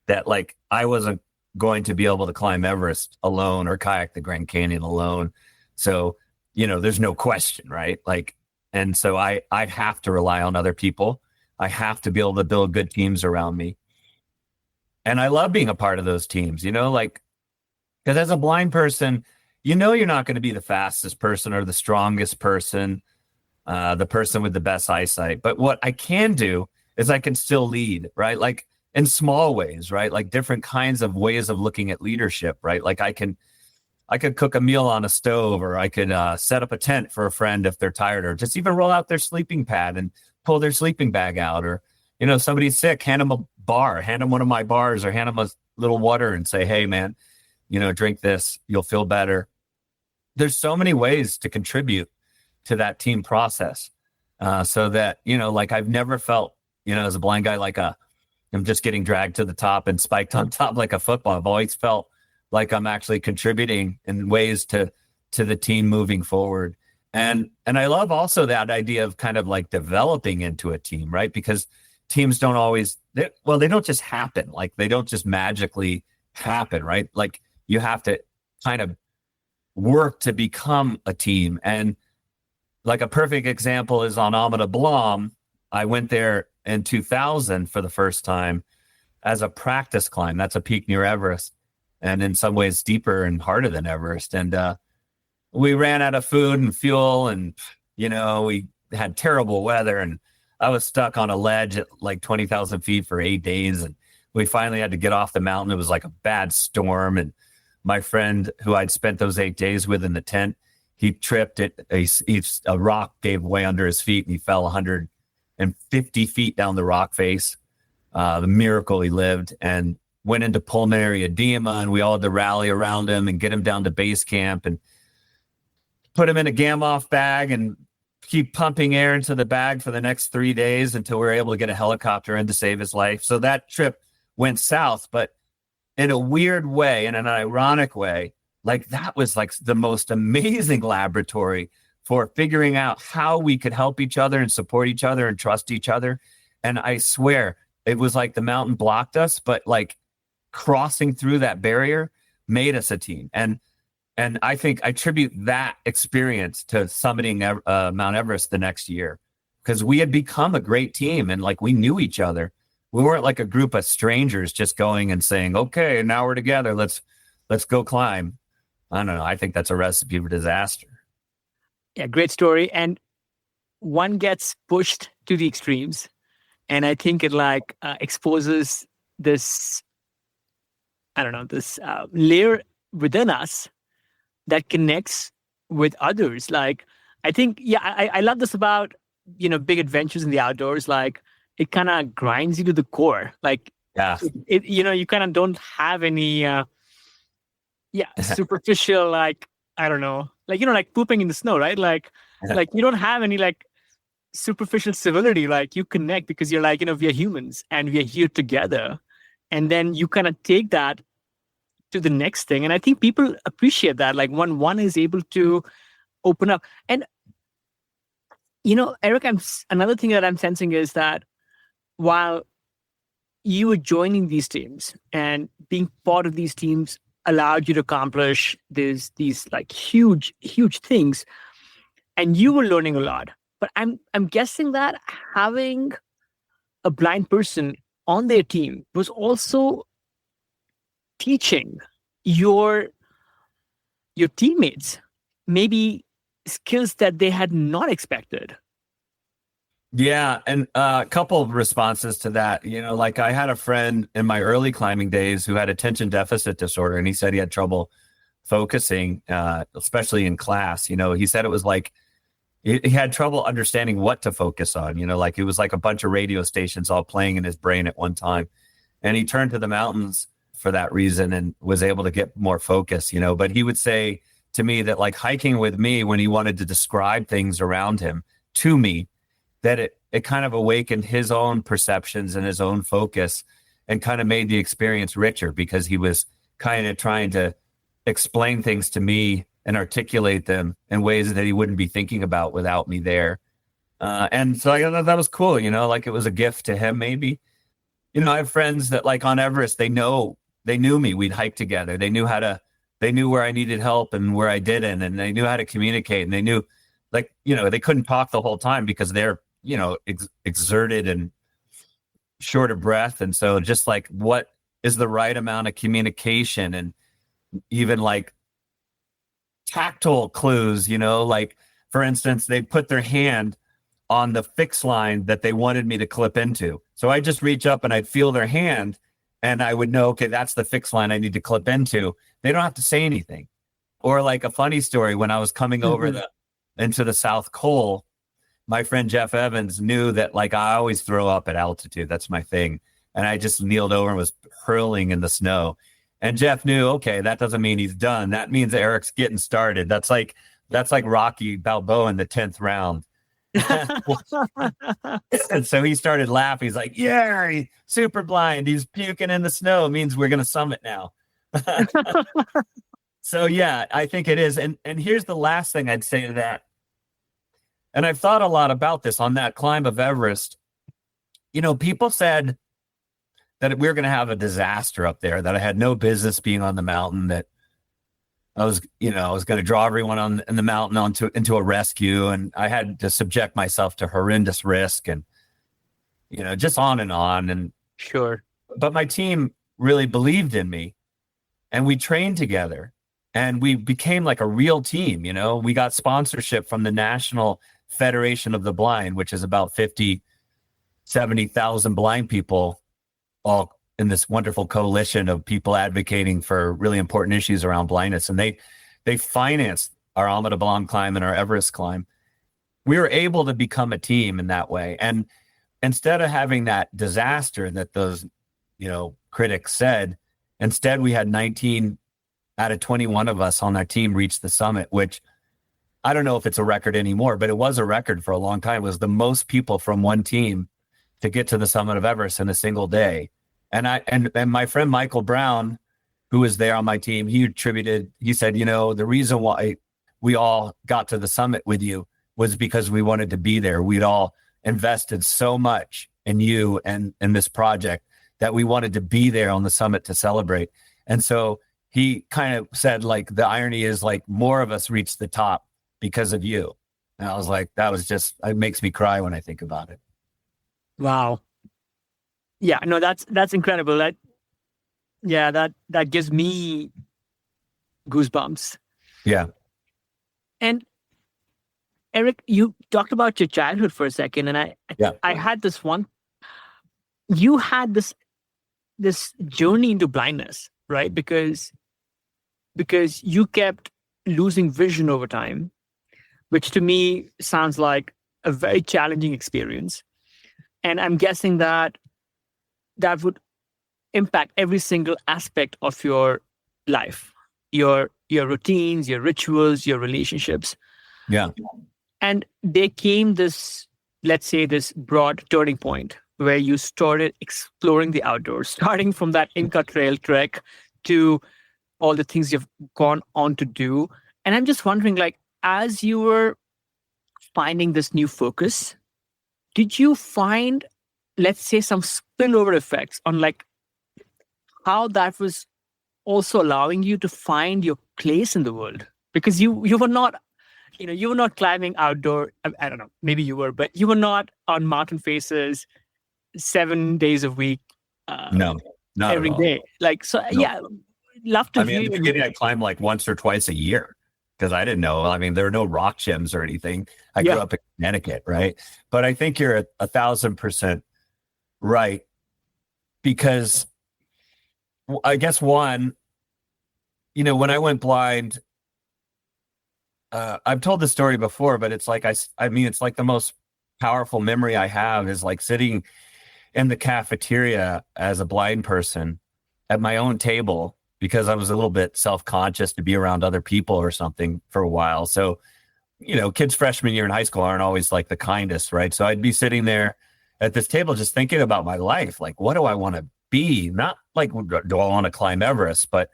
that like I wasn't going to be able to climb Everest alone or kayak the Grand Canyon alone. So, there's no question, right? Like, and so I have to rely on other people. I have to be able to build good teams around me. And I love being a part of those teams, because as a blind person, you're not going to be the fastest person or the strongest person, the person with the best eyesight. But what I can do is I can still lead, right? Like in small ways, right? Like different kinds of ways of looking at leadership, right? Like I could cook a meal on a stove, or I could set up a tent for a friend if they're tired, or just even roll out their sleeping pad and pull their sleeping bag out, or, somebody's sick, hand them a bar, hand them one of my bars, or hand them a little water and say, hey man, drink this, you'll feel better. There's so many ways to contribute to that team process. So that, like I've never felt, as a blind guy, I'm just getting dragged to the top and spiked on top like a football. I've always felt like I'm actually contributing in ways to the team moving forward. And I love also that idea of kind of like developing into a team, right? Because teams don't always, they don't just happen. Like they don't just magically happen, right? Like you have to kind of work to become a team. And like a perfect example is on Amida Blom. I went there in 2000 for the first time as a practice climb. That's a peak near Everest, and in some ways deeper and harder than Everest. And we ran out of food and fuel, and we had terrible weather, and I was stuck on a ledge at like 20,000 feet for 8 days, and we finally had to get off the mountain. It was like a bad storm, and my friend who I'd spent those 8 days with in the tent, he tripped it. A rock gave way under his feet, and he fell 150 feet down the rock face. The miracle he lived, and went into pulmonary edema, and we all had to rally around him and get him down to base camp and put him in a Gamoff bag and keep pumping air into the bag for the next 3 days until we were able to get a helicopter in to save his life. So that trip went south, but in a weird way, in an ironic way, like that was like the most amazing laboratory for figuring out how we could help each other and support each other and trust each other. And I swear it was like the mountain blocked us, but like crossing through that barrier made us a team. And I think I attribute that experience to summiting Mount Everest the next year, because we had become a great team and like we knew each other. We weren't like a group of strangers just going and saying, okay, now we're together. Let's go climb. I don't know. I think that's a recipe for disaster. Yeah, great story. And one gets pushed to the extremes. And I think it exposes this, this layer within us that connects with others. Like, I think, I love this about, big adventures in the outdoors. Like, it kind of grinds you to the core. Like, yeah, you kind of don't have any, superficial, like pooping in the snow, right? Like you don't have any like superficial civility. Like you connect because you're like, we are humans and we are here together. And then you kind of take that to the next thing. And I think people appreciate that. Like when one is able to open up. And, Erik, another thing that I'm sensing is that while you were joining these teams and being part of these teams allowed you to accomplish these like huge things, and you were learning a lot. But I'm guessing that having a blind person on their team was also teaching your teammates maybe skills that they had not expected. Yeah. And a couple of responses to that. Like I had a friend in my early climbing days who had attention deficit disorder, and he said he had trouble focusing, especially in class. He said it was like he had trouble understanding what to focus on. Like it was like a bunch of radio stations all playing in his brain at one time. And he turned to the mountains for that reason and was able to get more focus, But he would say to me that like hiking with me, when he wanted to describe things around him to me, that it kind of awakened his own perceptions and his own focus and kind of made the experience richer, because he was kind of trying to explain things to me and articulate them in ways that he wouldn't be thinking about without me there. And so I thought that was cool, like it was a gift to him maybe. I have friends that like on Everest, they knew me. We'd hike together. They knew where I needed help and where I didn't, and they knew how to communicate, and they knew they couldn't talk the whole time because they're, exerted and short of breath. And so just like what is the right amount of communication and even like tactile clues, like for instance, they put their hand on the fix line that they wanted me to clip into. So I just reach up and I'd feel their hand and I would know, okay, that's the fix line I need to clip into. They don't have to say anything. Or like a funny story, when I was coming over into the South Col, my friend Jeff Evans knew that like I always throw up at altitude. That's my thing. And I just kneeled over and was hurling in the snow. And Jeff knew, okay, that doesn't mean he's done. That means Erik's getting started. That's like That's like Rocky Balboa in the 10th round. And so he started laughing. He's like, yeah, he's super blind. He's puking in the snow. It means we're going to summit now. So yeah, I think it is. And here's the last thing I'd say to that. And I've thought a lot about this on that climb of Everest. People said that we were going to have a disaster up there, that I had no business being on the mountain, that I was going to draw everyone in the mountain into a rescue, and I had to subject myself to horrendous risk, and just on and on. And Sure. but my team really believed in me, and we trained together, and we became like a real team. We got sponsorship from the National Federation of the Blind, which is about 70,000 blind people, all in this wonderful coalition of people advocating for really important issues around blindness. And they financed our Amida Blanc climb and our Everest climb. We were able to become a team in that way. And instead of having that disaster that those, critics said, instead we had 19 out of 21 of us on our team reach the summit, which I don't know if it's a record anymore, but it was a record for a long time. It was the most people from one team to get to the summit of Everest in a single day. And my friend Michael Brown, who was there on my team, he said, the reason why we all got to the summit with you was because we wanted to be there. We'd all invested so much in you and in this project that we wanted to be there on the summit to celebrate. And so he kind of said, like, the irony is, like, more of us reached the top because of you. And I was like, it makes me cry when I think about it. Wow. Yeah, no, that's incredible. That gives me goosebumps. Yeah. And Erik, you talked about your childhood for a second, and I had this one. You had this journey into blindness, right? Because you kept losing vision over time, which to me sounds like a very challenging experience. And I'm guessing that would impact every single aspect of your life, your routines, your rituals, your relationships. Yeah. And there came this, let's say, this broad turning point where you started exploring the outdoors, starting from that Inca Trail trek to all the things you've gone on to do. And I'm just wondering, like, as you were finding this new focus, did you find, let's say, some spillover effects on, like, how that was also allowing you to find your place in the world? Because you were not, you were not climbing outdoor. I don't know, maybe you were, but you were not on mountain faces 7 days a week. No, not every at all. day. Like, so, No. yeah, love to I mean, hear. in the beginning, I climbed like once or twice a year because I didn't know. I mean, there were no rock gyms or anything. I grew up in Connecticut, right? But I think you're 1,000% right, because I guess one, when I went blind, I've told the story before, but it's like, I mean, it's like the most powerful memory I have is like sitting in the cafeteria as a blind person at my own table, because I was a little bit self-conscious to be around other people or something for a while. So, kids freshman year in high school aren't always like the kindest, right? So I'd be sitting there at this table just thinking about my life. Like, what do I want to be? Not like, do I want to climb Everest, but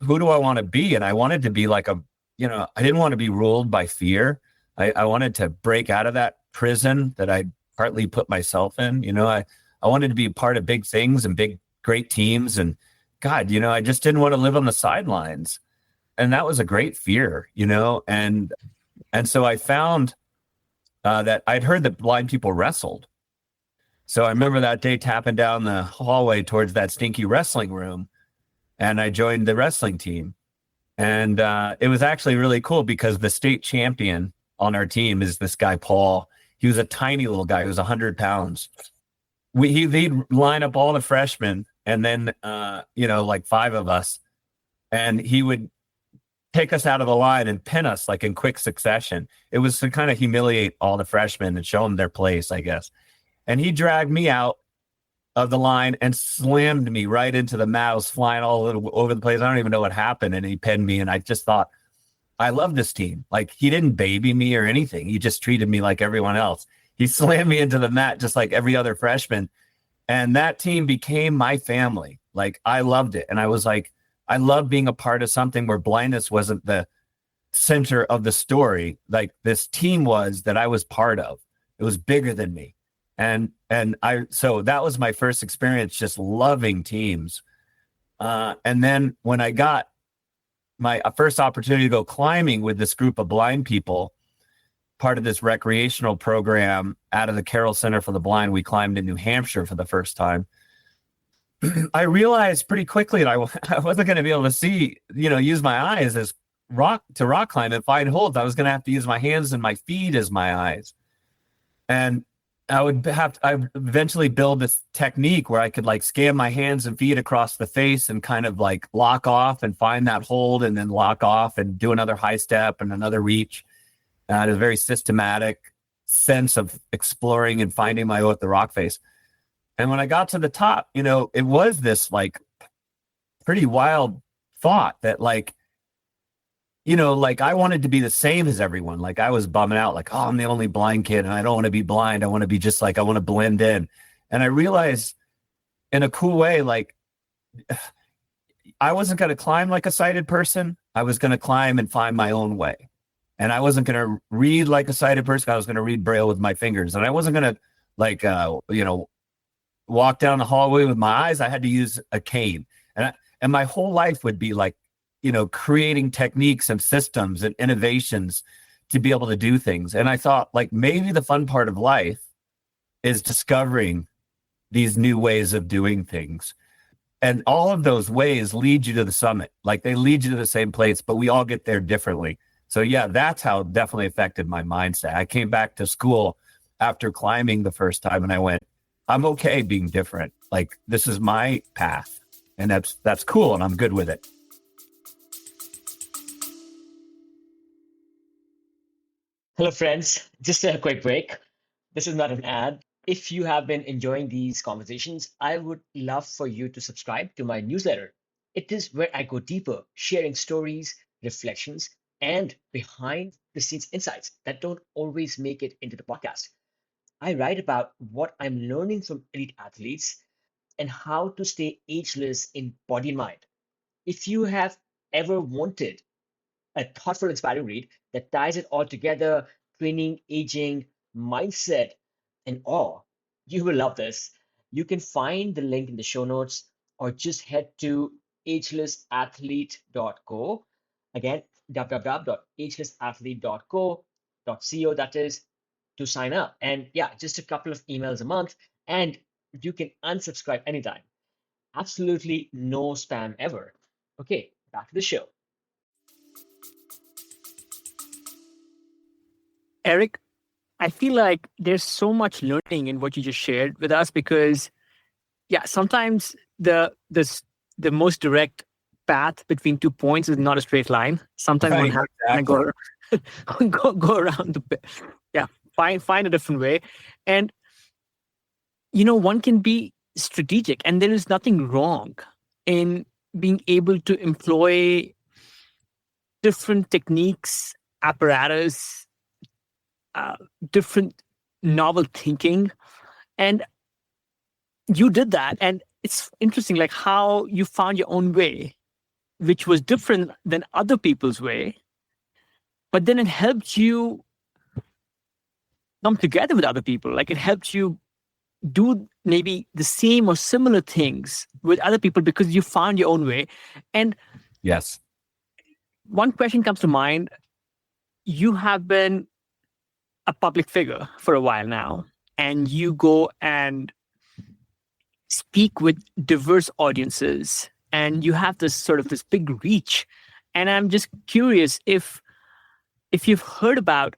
who do I want to be? And I wanted to be like I didn't want to be ruled by fear. I wanted to break out of that prison that I partly put myself in. I wanted to be part of big things and big, great teams. And God, I just didn't want to live on the sidelines. And that was a great fear, and so I found that I'd heard that blind people wrestled. So I remember that day tapping down the hallway towards that stinky wrestling room, and I joined the wrestling team. And it was actually really cool because the state champion on our team is this guy, Paul. He was a tiny little guy. He was 100 pounds. He'd line up all the freshmen and then, like 5 of us, and he would take us out of the line and pin us like in quick succession. It was to kind of humiliate all the freshmen and show them their place, I guess. And he dragged me out of the line and slammed me right into the mat. I was flying all over the place. I don't even know what happened. And he pinned me. And I just thought, I love this team. Like, he didn't baby me or anything. He just treated me like everyone else. He slammed me into the mat just like every other freshman. And that team became my family. Like, I loved it. And I was like, I love being a part of something where blindness wasn't the center of the story. Like, this team was that I was part of. It was bigger than me. So that was my first experience, just loving teams. And then when I got my first opportunity to go climbing with this group of blind people, part of this recreational program out of the Carroll Center for the Blind, we climbed in New Hampshire for the first time. I realized pretty quickly that I wasn't going to be able to see, use my eyes as rock climb and find holds. I was going to have to use my hands and my feet as my eyes. And I eventually build this technique where I could like scan my hands and feet across the face and kind of like lock off and find that hold and then lock off and do another high step and another reach. And I had a very systematic sense of exploring and finding my way at the rock face. And when I got to the top, it was this like pretty wild thought that like I wanted to be the same as everyone. Like, I was bumming out, like, oh, I'm the only blind kid and I don't want to be blind. I want to be just like, I want to blend in. And I realized in a cool way, like, I wasn't going to climb like a sighted person. I was going to climb and find my own way. And I wasn't going to read like a sighted person. I was going to read Braille with my fingers. And I wasn't going to like, walk down the hallway with my eyes. I had to use a cane. And my whole life would be like, creating techniques and systems and innovations to be able to do things. And I thought, like, maybe the fun part of life is discovering these new ways of doing things. And all of those ways lead you to the summit. Like, they lead you to the same place, but we all get there differently. So yeah, that's how it definitely affected my mindset. I came back to school after climbing the first time and I went, I'm okay being different. Like, this is my path and that's cool. And I'm good with it. Hello, friends. Just a quick break. This is not an ad. If you have been enjoying these conversations, I would love for you to subscribe to my newsletter. It is where I go deeper, sharing stories, reflections, and behind the scenes insights that don't always make it into the podcast. I write about what I'm learning from elite athletes and how to stay ageless in body and mind. If you have ever wanted a thoughtful, inspiring read that ties it all together, training, aging, mindset, and awe. You will love this. You can find the link in the show notes or just head to agelessathlete.co. Again, www.agelessathlete.co, that is, to sign up. And yeah, just a couple of emails a month, and you can unsubscribe anytime. Absolutely no spam ever. Okay, back to the show. Erik, I feel like there's so much learning in what you just shared with us because, yeah, sometimes the most direct path between 2 points is not a straight line. Sometimes one has to go around find a different way, and one can be strategic, and there is nothing wrong in being able to employ different techniques, apparatus, different novel thinking, and you did that. And it's interesting, like how you found your own way, which was different than other people's way, but then it helped you come together with other people. Like, it helped you do maybe the same or similar things with other people because you found your own way. And yes, one question comes to mind. You have been a public figure for a while now, and you go and speak with diverse audiences, and you have this big reach. And I'm just curious if you've heard about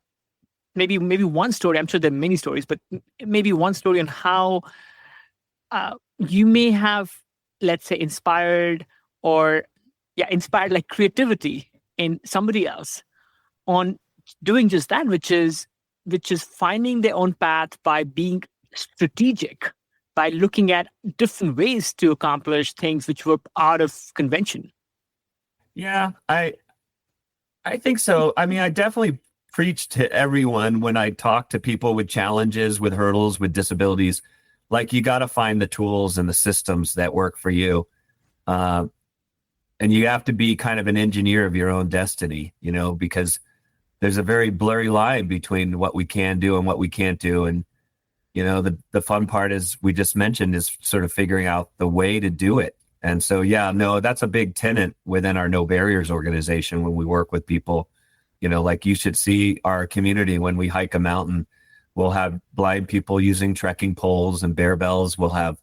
maybe one story. I'm sure there are many stories, but maybe one story on how you may have, let's say, inspired like creativity in somebody else on doing just that, which is finding their own path by being strategic, by looking at different ways to accomplish things which were out of convention. Yeah, I I think so. I mean, I definitely preach to everyone when I talk to people with challenges, with hurdles, with disabilities. Like, you got to find the tools and the systems that work for you. Uh, and you have to be kind of an engineer of your own destiny, because there's a very blurry line between what we can do and what we can't do. And, the fun part, is we just mentioned, is sort of figuring out the way to do it. And so, yeah, no, that's a big tenet within our No Barriers organization when we work with people. Like, you should see our community when we hike a mountain. We'll have blind people using trekking poles and bear bells. We'll have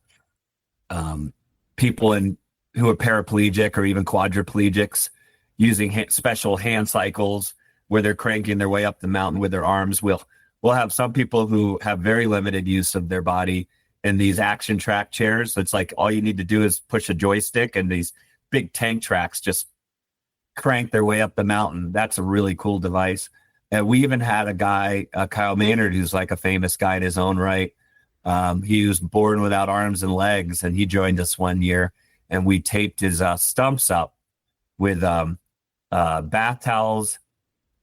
people who are paraplegic or even quadriplegics using special hand cycles where they're cranking their way up the mountain with their arms. We'll have some people who have very limited use of their body in these action track chairs. It's like all you need to do is push a joystick and these big tank tracks just crank their way up the mountain. That's a really cool device. And we even had a guy, Kyle Maynard, who's like a famous guy in his own right. He was born without arms and legs, and he joined us one year, and we taped his stumps up with bath towels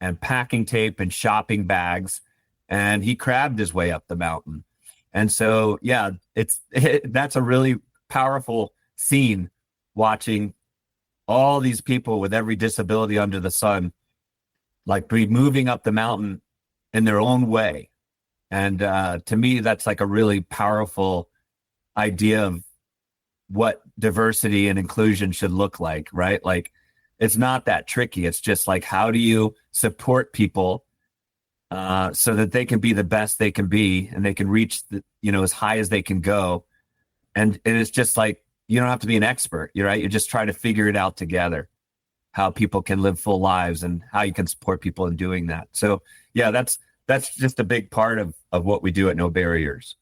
and packing tape and shopping bags, and he crabbed his way up the mountain. And so, yeah, that's a really powerful scene, watching all these people with every disability under the sun, like, be moving up the mountain in their own way. And to me, that's like a really powerful idea of what diversity and inclusion should look like, right? Like, it's not that tricky. It's just like, how do you support people so that they can be the best they can be, and they can reach as high as they can go. And it's just like, you don't have to be an expert, right? You're just trying to figure it out together, how people can live full lives and how you can support people in doing that. So, yeah, that's just a big part of what we do at No Barriers.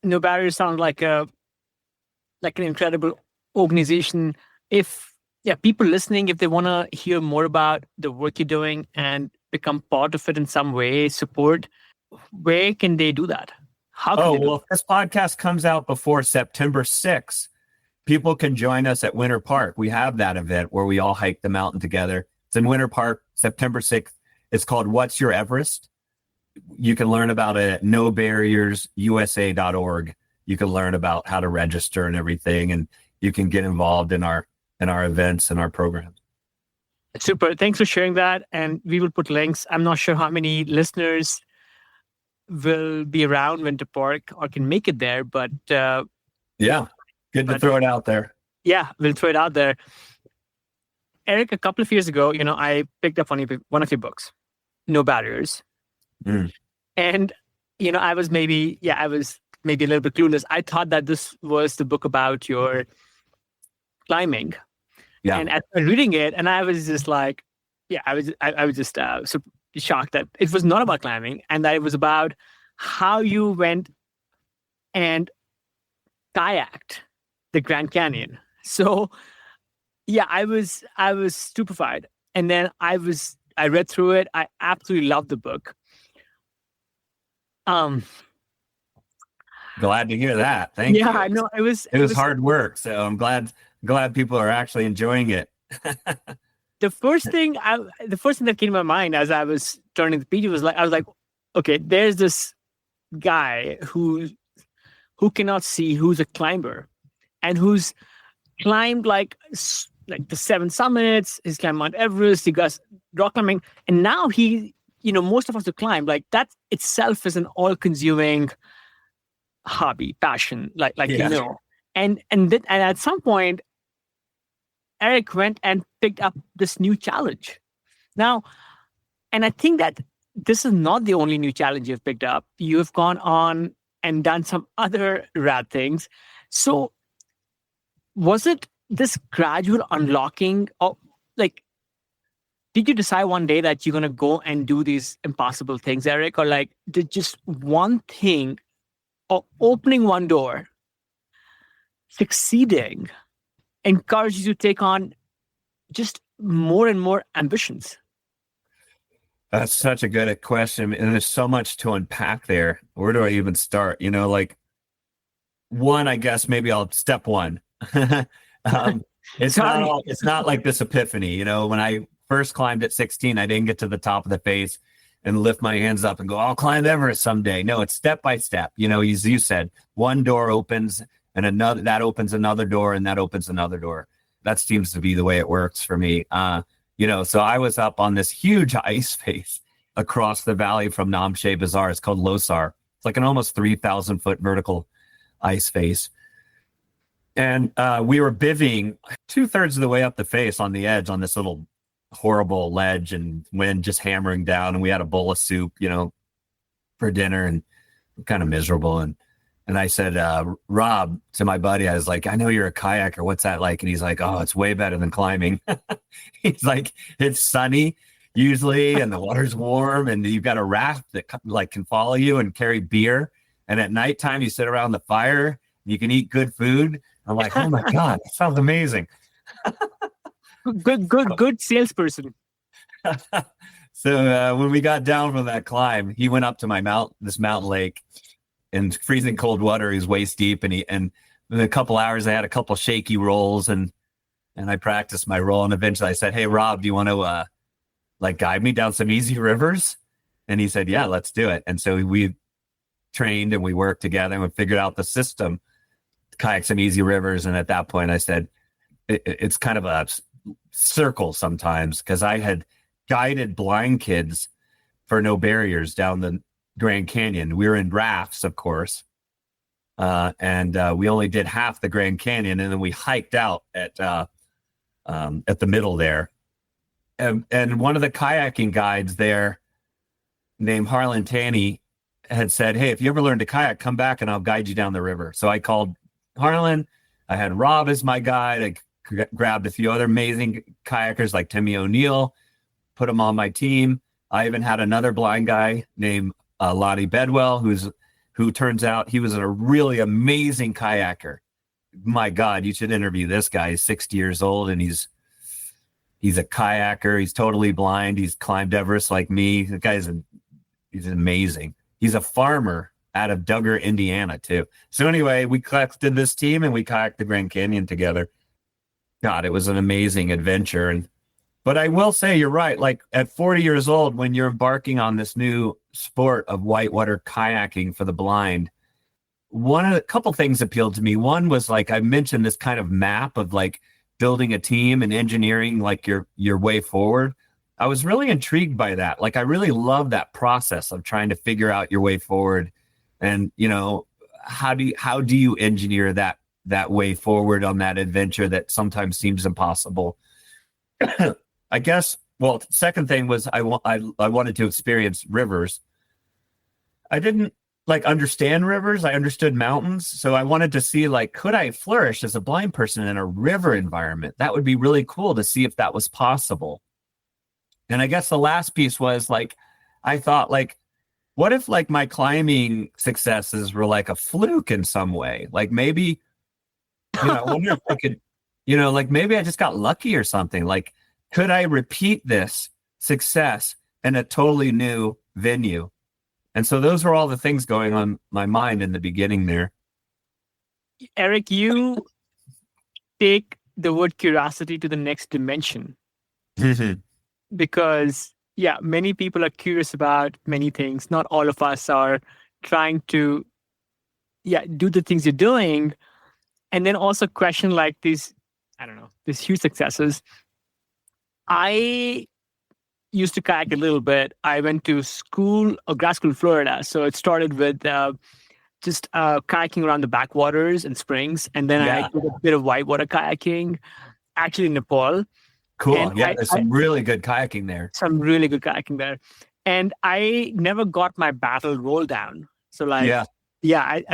No Barriers sounds like an incredible organization. If people listening, if they want to hear more about the work you're doing and become part of it in some way, support, where can they do that? How can they do if this podcast comes out before September 6th, people can join us at Winter Park. We have that event where we all hike the mountain together. It's in Winter Park, September 6th. It's called What's Your Everest? You can learn about it at nobarriersusa.org. You can learn about how to register and everything, and you can get involved in our events and our programs. Super. Thanks for sharing that. And we will put links. I'm not sure how many listeners will be around Winter Park or can make it there, but yeah, good to throw it out there. Yeah, we'll throw it out there. Erik, a couple of years ago, I picked up one of your books, No Barriers. And, I was maybe a little bit clueless. I thought that this was the book about your climbing. Yeah. And as I was reading it, and I was just like, I was just so shocked that it was not about climbing, and that it was about how you went and kayaked the Grand Canyon. So, yeah, I was stupefied. And then I read through it. I absolutely loved the book. Glad to hear that. Thank you. Yeah, I know it was hard work. So I'm glad people are actually enjoying it. The first thing that came to my mind as I was turning the page was I was like, okay, there's this guy who cannot see, who's a climber, and who's climbed like the 7 summits. He's climbed Mount Everest. He does rock climbing, and now he, most of us who climb, like that itself is an all-consuming hobby, passion, and at some point, Erik went and picked up this new challenge. Now, and I think that this is not the only new challenge you've picked up. You have gone on and done some other rad things. So, was it this gradual unlocking of, did you decide one day that you're going to go and do these impossible things, Erik? Or did just one thing, or opening one door, succeeding, encourage you to take on just more and more ambitions? That's such a good question. And there's so much to unpack there. Where do I even start? One, I guess maybe step one. It's not like this epiphany. When I first climbed at 16, I didn't get to the top of the face and lift my hands up and go, I'll climb Everest someday. No, it's step by step. You know, as you said, one door opens and another, that opens another door and that opens another door. That seems to be the way it works for me. You know, so I was up on this huge ice face across the valley from Namche Bazaar. It's called Losar. It's like an almost 3,000 foot vertical ice face. And we were bivvying 2/3 of the way up the face on the edge on this little horrible ledge, and wind just hammering down. And we had a bowl of soup, you know, for dinner, and kind of miserable. And I said, Rob, to my buddy, I was like, I know you're a kayaker. What's that like? And he's like, oh, it's way better than climbing. He's like, it's sunny usually, and the water's warm, and you've got a raft that like can follow you and carry beer. And at nighttime, you sit around the fire, you can eat good food. I'm like, oh my God, that sounds amazing. Good salesperson. So when we got down from that climb, he went up to this mountain lake in freezing cold water. He was waist deep, and in a couple hours, I had a couple shaky rolls, and I practiced my roll. And eventually, I said, "Hey, Rob, do you want to like guide me down some easy rivers?" And he said, "Yeah, let's do it." And so we trained and we worked together and we figured out the system, kayak some easy rivers. And at that point, I said, it's kind of a circle sometimes, because I had guided blind kids for no barriers down the Grand Canyon. We were in rafts, of course, and we only did half the Grand Canyon, and then we hiked out at the middle there. And one of the kayaking guides there, named Harlan Taney, had said, "Hey, if you ever learn to kayak, come back and I'll guide you down the river." So I called Harlan. I had Rob as my guide. I grabbed a few other amazing kayakers like Timmy O'Neill, put them on my team. I even had another blind guy named Lonnie Bedwell, who turns out he was a really amazing kayaker. My God, you should interview this guy. He's 60 years old, and he's a kayaker. He's totally blind. He's climbed Everest like me. The guy's he's amazing. He's a farmer out of Duggar, Indiana, too. So anyway, we collected this team and we kayaked the Grand Canyon together. God, it was an amazing adventure. But I will say, you're right. Like at 40 years old, when you're embarking on this new sport of whitewater kayaking for the blind, a couple things appealed to me. One was, like I mentioned, this kind of map of like building a team and engineering like your way forward. I was really intrigued by that. Like I really love that process of trying to figure out your way forward, and you know, how do you engineer that way forward on that adventure that sometimes seems impossible. I guess. Well, second thing was I wanted to experience rivers. I didn't like understand rivers. I understood mountains. So I wanted to see, like, could I flourish as a blind person in a river environment? That would be really cool to see if that was possible. And I guess the last piece was, like, I thought, like, what if, like, my climbing successes were like a fluke in some way? Like maybe, you know, I wonder if I could, you know, like maybe I just got lucky or something. Like, could I repeat this success in a totally new venue? And so those were all the things going on my mind in the beginning there. Erik, you take the word curiosity to the next dimension. Because, yeah, many people are curious about many things. Not all of us are trying to, do the things you're doing. And then also question like these huge successes. I used to kayak a little bit. I went to grad school in Florida. So it started with just kayaking around the backwaters and springs. And then I did a bit of whitewater kayaking, actually in Nepal. Cool. And there's some really good kayaking there. And I never got my battle roll down. So like,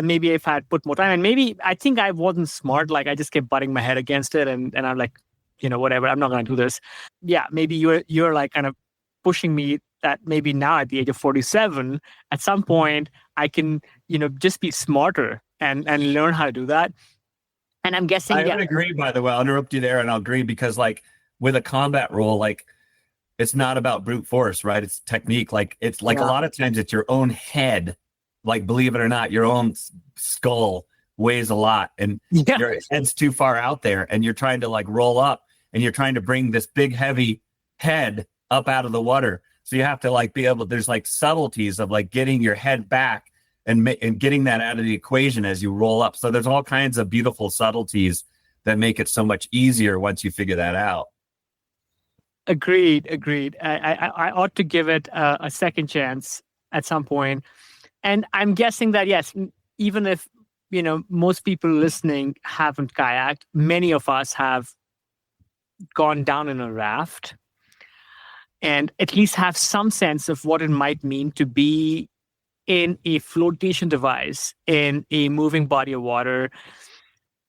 maybe if I had put more time, and maybe I think I wasn't smart. Like I just kept butting my head against it, and I'm like, you know, whatever, I'm not going to do this. Yeah, maybe you're like kind of pushing me that maybe now at the age of 47, at some point I can, you know, just be smarter and learn how to do that. And I'm guessing I would agree, by the way. I'll interrupt you there, and I'll agree because, like, with a combat role, like, it's not about brute force, right? It's technique. Like, it's like a lot of times it's your own head. Like, believe it or not, your own skull weighs a lot, and your head's too far out there, and you're trying to like roll up, and you're trying to bring this big, heavy head up out of the water. So you have to like be able, there's like subtleties of like getting your head back and getting that out of the equation as you roll up. So there's all kinds of beautiful subtleties that make it so much easier once you figure that out. Agreed. I ought to give it a second chance at some point. And I'm guessing that, yes, even if, most people listening haven't kayaked, many of us have gone down in a raft and at least have some sense of what it might mean to be in a flotation device in a moving body of water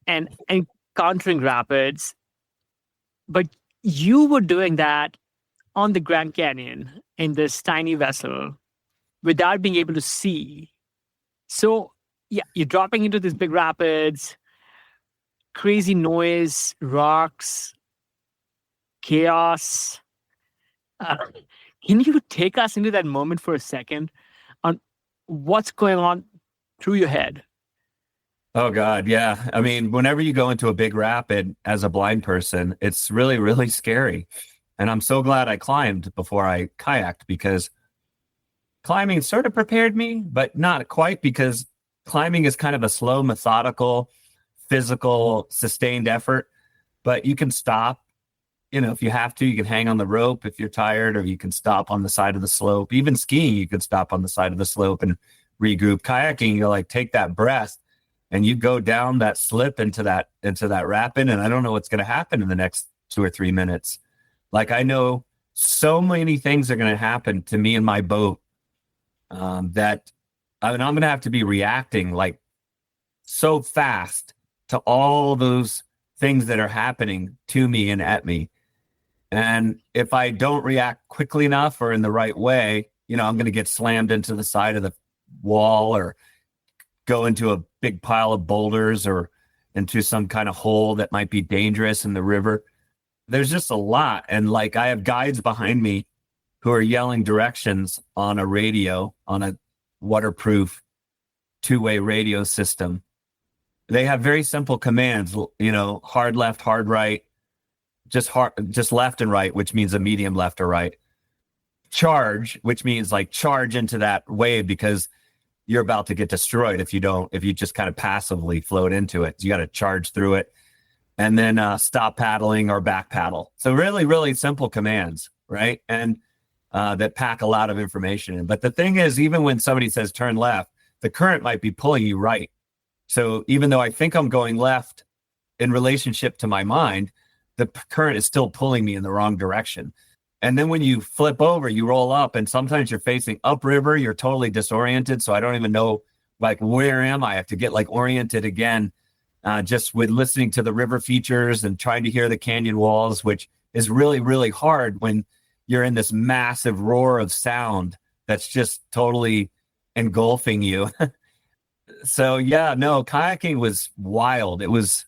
and encountering rapids. But you were doing that on the Grand Canyon in this tiny vessel without being able to see. So, yeah, you're dropping into these big rapids, crazy noise, rocks, chaos. Can you take us into that moment for a second on what's going on through your head? Oh God, yeah. I mean, whenever you go into a big rapid as a blind person, it's really, really scary. And I'm so glad I climbed before I kayaked, because climbing sort of prepared me, but not quite, because climbing is kind of a slow, methodical, physical, sustained effort. But you can stop, if you have to. You can hang on the rope if you're tired, or you can stop on the side of the slope. Even skiing, you could stop on the side of the slope and regroup. Kayaking, you like take that breath and you go down that slip into that rapid, and I don't know what's going to happen in the next 2 or 3 minutes. Like, I know so many things are going to happen to me in my boat, that I'm going to have to be reacting like so fast to all those things that are happening to me and at me. And if I don't react quickly enough or in the right way, I'm going to get slammed into the side of the wall, or go into a big pile of boulders, or into some kind of hole that might be dangerous in the river. There's just a lot. And like, I have guides behind me who are yelling directions on a radio, on a waterproof 2-way radio system. They have very simple commands, hard left, hard right, just left and right, which means a medium left or right. Charge, which means like charge into that wave, because you're about to get destroyed if you just kind of passively float into it. You got to charge through it. And then stop paddling or back paddle. So really, really simple commands, right? And that pack a lot of information in. But the thing is, even when somebody says turn left, the current might be pulling you right. So even though I think I'm going left in relationship to my mind, the current is still pulling me in the wrong direction. And then when you flip over, you roll up, and sometimes you're facing upriver, you're totally disoriented. So I don't even know, like, where am I? I have to get like oriented again, just with listening to the river features and trying to hear the canyon walls, which is really, really hard when you're in this massive roar of sound that's just totally engulfing you. So yeah, no, kayaking was wild. It was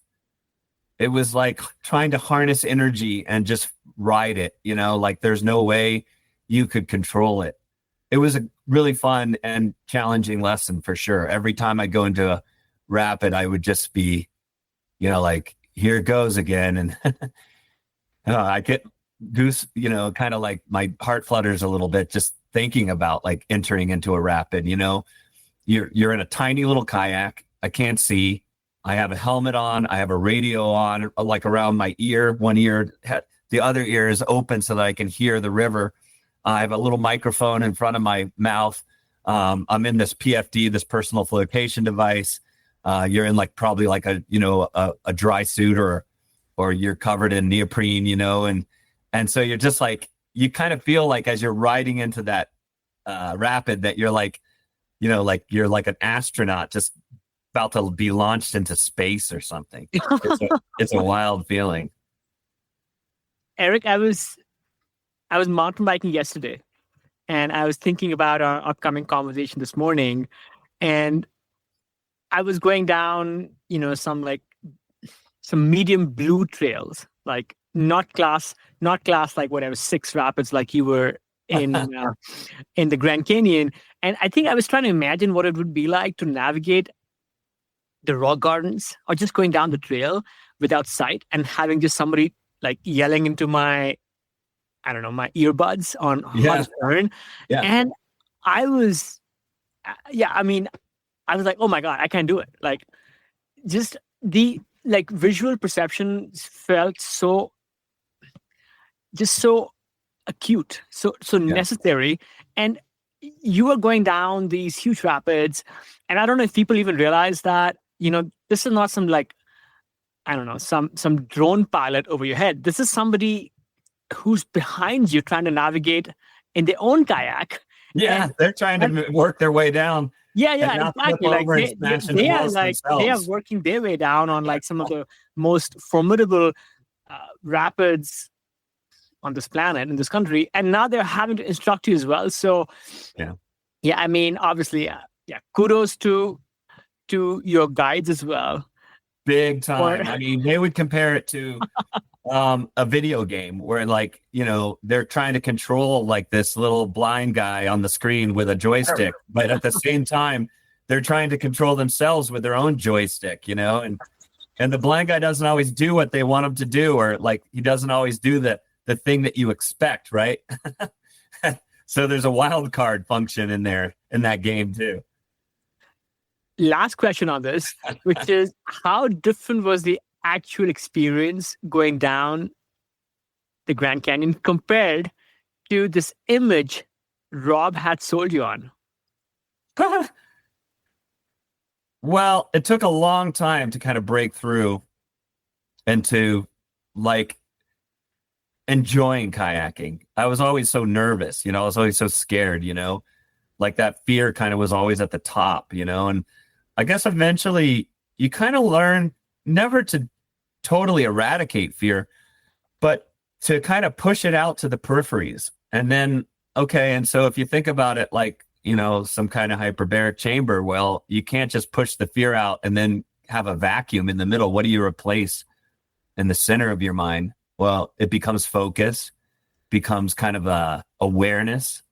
like trying to harness energy and just ride it, like there's no way you could control it. It was a really fun and challenging lesson for sure. Every time I go into a rapid, I would just be, like, here it goes again. And I get goose, kind of like my heart flutters a little bit just thinking about like entering into a rapid. You're in a tiny little kayak. I can't see. I have a helmet on. I have a radio on, like around my ear. One ear, the other ear is open so that I can hear the river. I have a little microphone in front of my mouth. I'm in this PFD, this personal flotation device. You're in like probably like a dry suit, or you're covered in neoprene, and so you're just like, you kind of feel like as you're riding into that rapid that you're like, like you're like an astronaut just about to be launched into space or something. It's a wild feeling. Erik, I was mountain biking yesterday, and I was thinking about our upcoming conversation this morning, and I was going down, some medium blue trails, like not class like whatever 6 rapids like you were in in the Grand Canyon. And I think I was trying to imagine what it would be like to navigate the rock gardens, or just going down the trail without sight and having just somebody like yelling into my I don't know, my earbuds on how Yeah. to turn. Yeah. And I was, I mean, I was like, oh my God, I can't do it. Like, just the like visual perception felt so acute, so Yeah. necessary. And you were going down these huge rapids, and I don't know if people even realize that, this is not some, like, I don't know, some drone pilot over your head. This is somebody who's behind you trying to navigate in their own kayak. Yeah. And They're trying to work their way down and yeah, not flip exactly. Like over and they, smash into they are walls like they are themselves. working their way down on like some of the most formidable rapids on this planet, in this country, and now they're having to instruct you as well. So Yeah. yeah, I mean, obviously, kudos to your guides as well. Big Or time. I mean, they would compare it to a video game where, like, they're trying to control like this little blind guy on the screen with a joystick, but at the same time, they're trying to control themselves with their own joystick, and the blind guy doesn't always do what they want him to do, or like he doesn't always do the thing that you expect, right? So there's a wild card function in there in that game too. last question on this, which is, how different was the actual experience going down the Grand Canyon compared to this image Rob had sold you on? Well, it took a long time to kind of break through into like enjoying kayaking. I was always so nervous, I was always so scared, like that fear kind of was always at the top, and I guess eventually you kind of learn never to totally eradicate fear, but to kind of push it out to the peripheries. And then, okay, and so if you think about it like, some kind of hyperbaric chamber, well, you can't just push the fear out and then have a vacuum in the middle. What do you replace in the center of your mind? Well, it becomes focus, becomes kind of a awareness.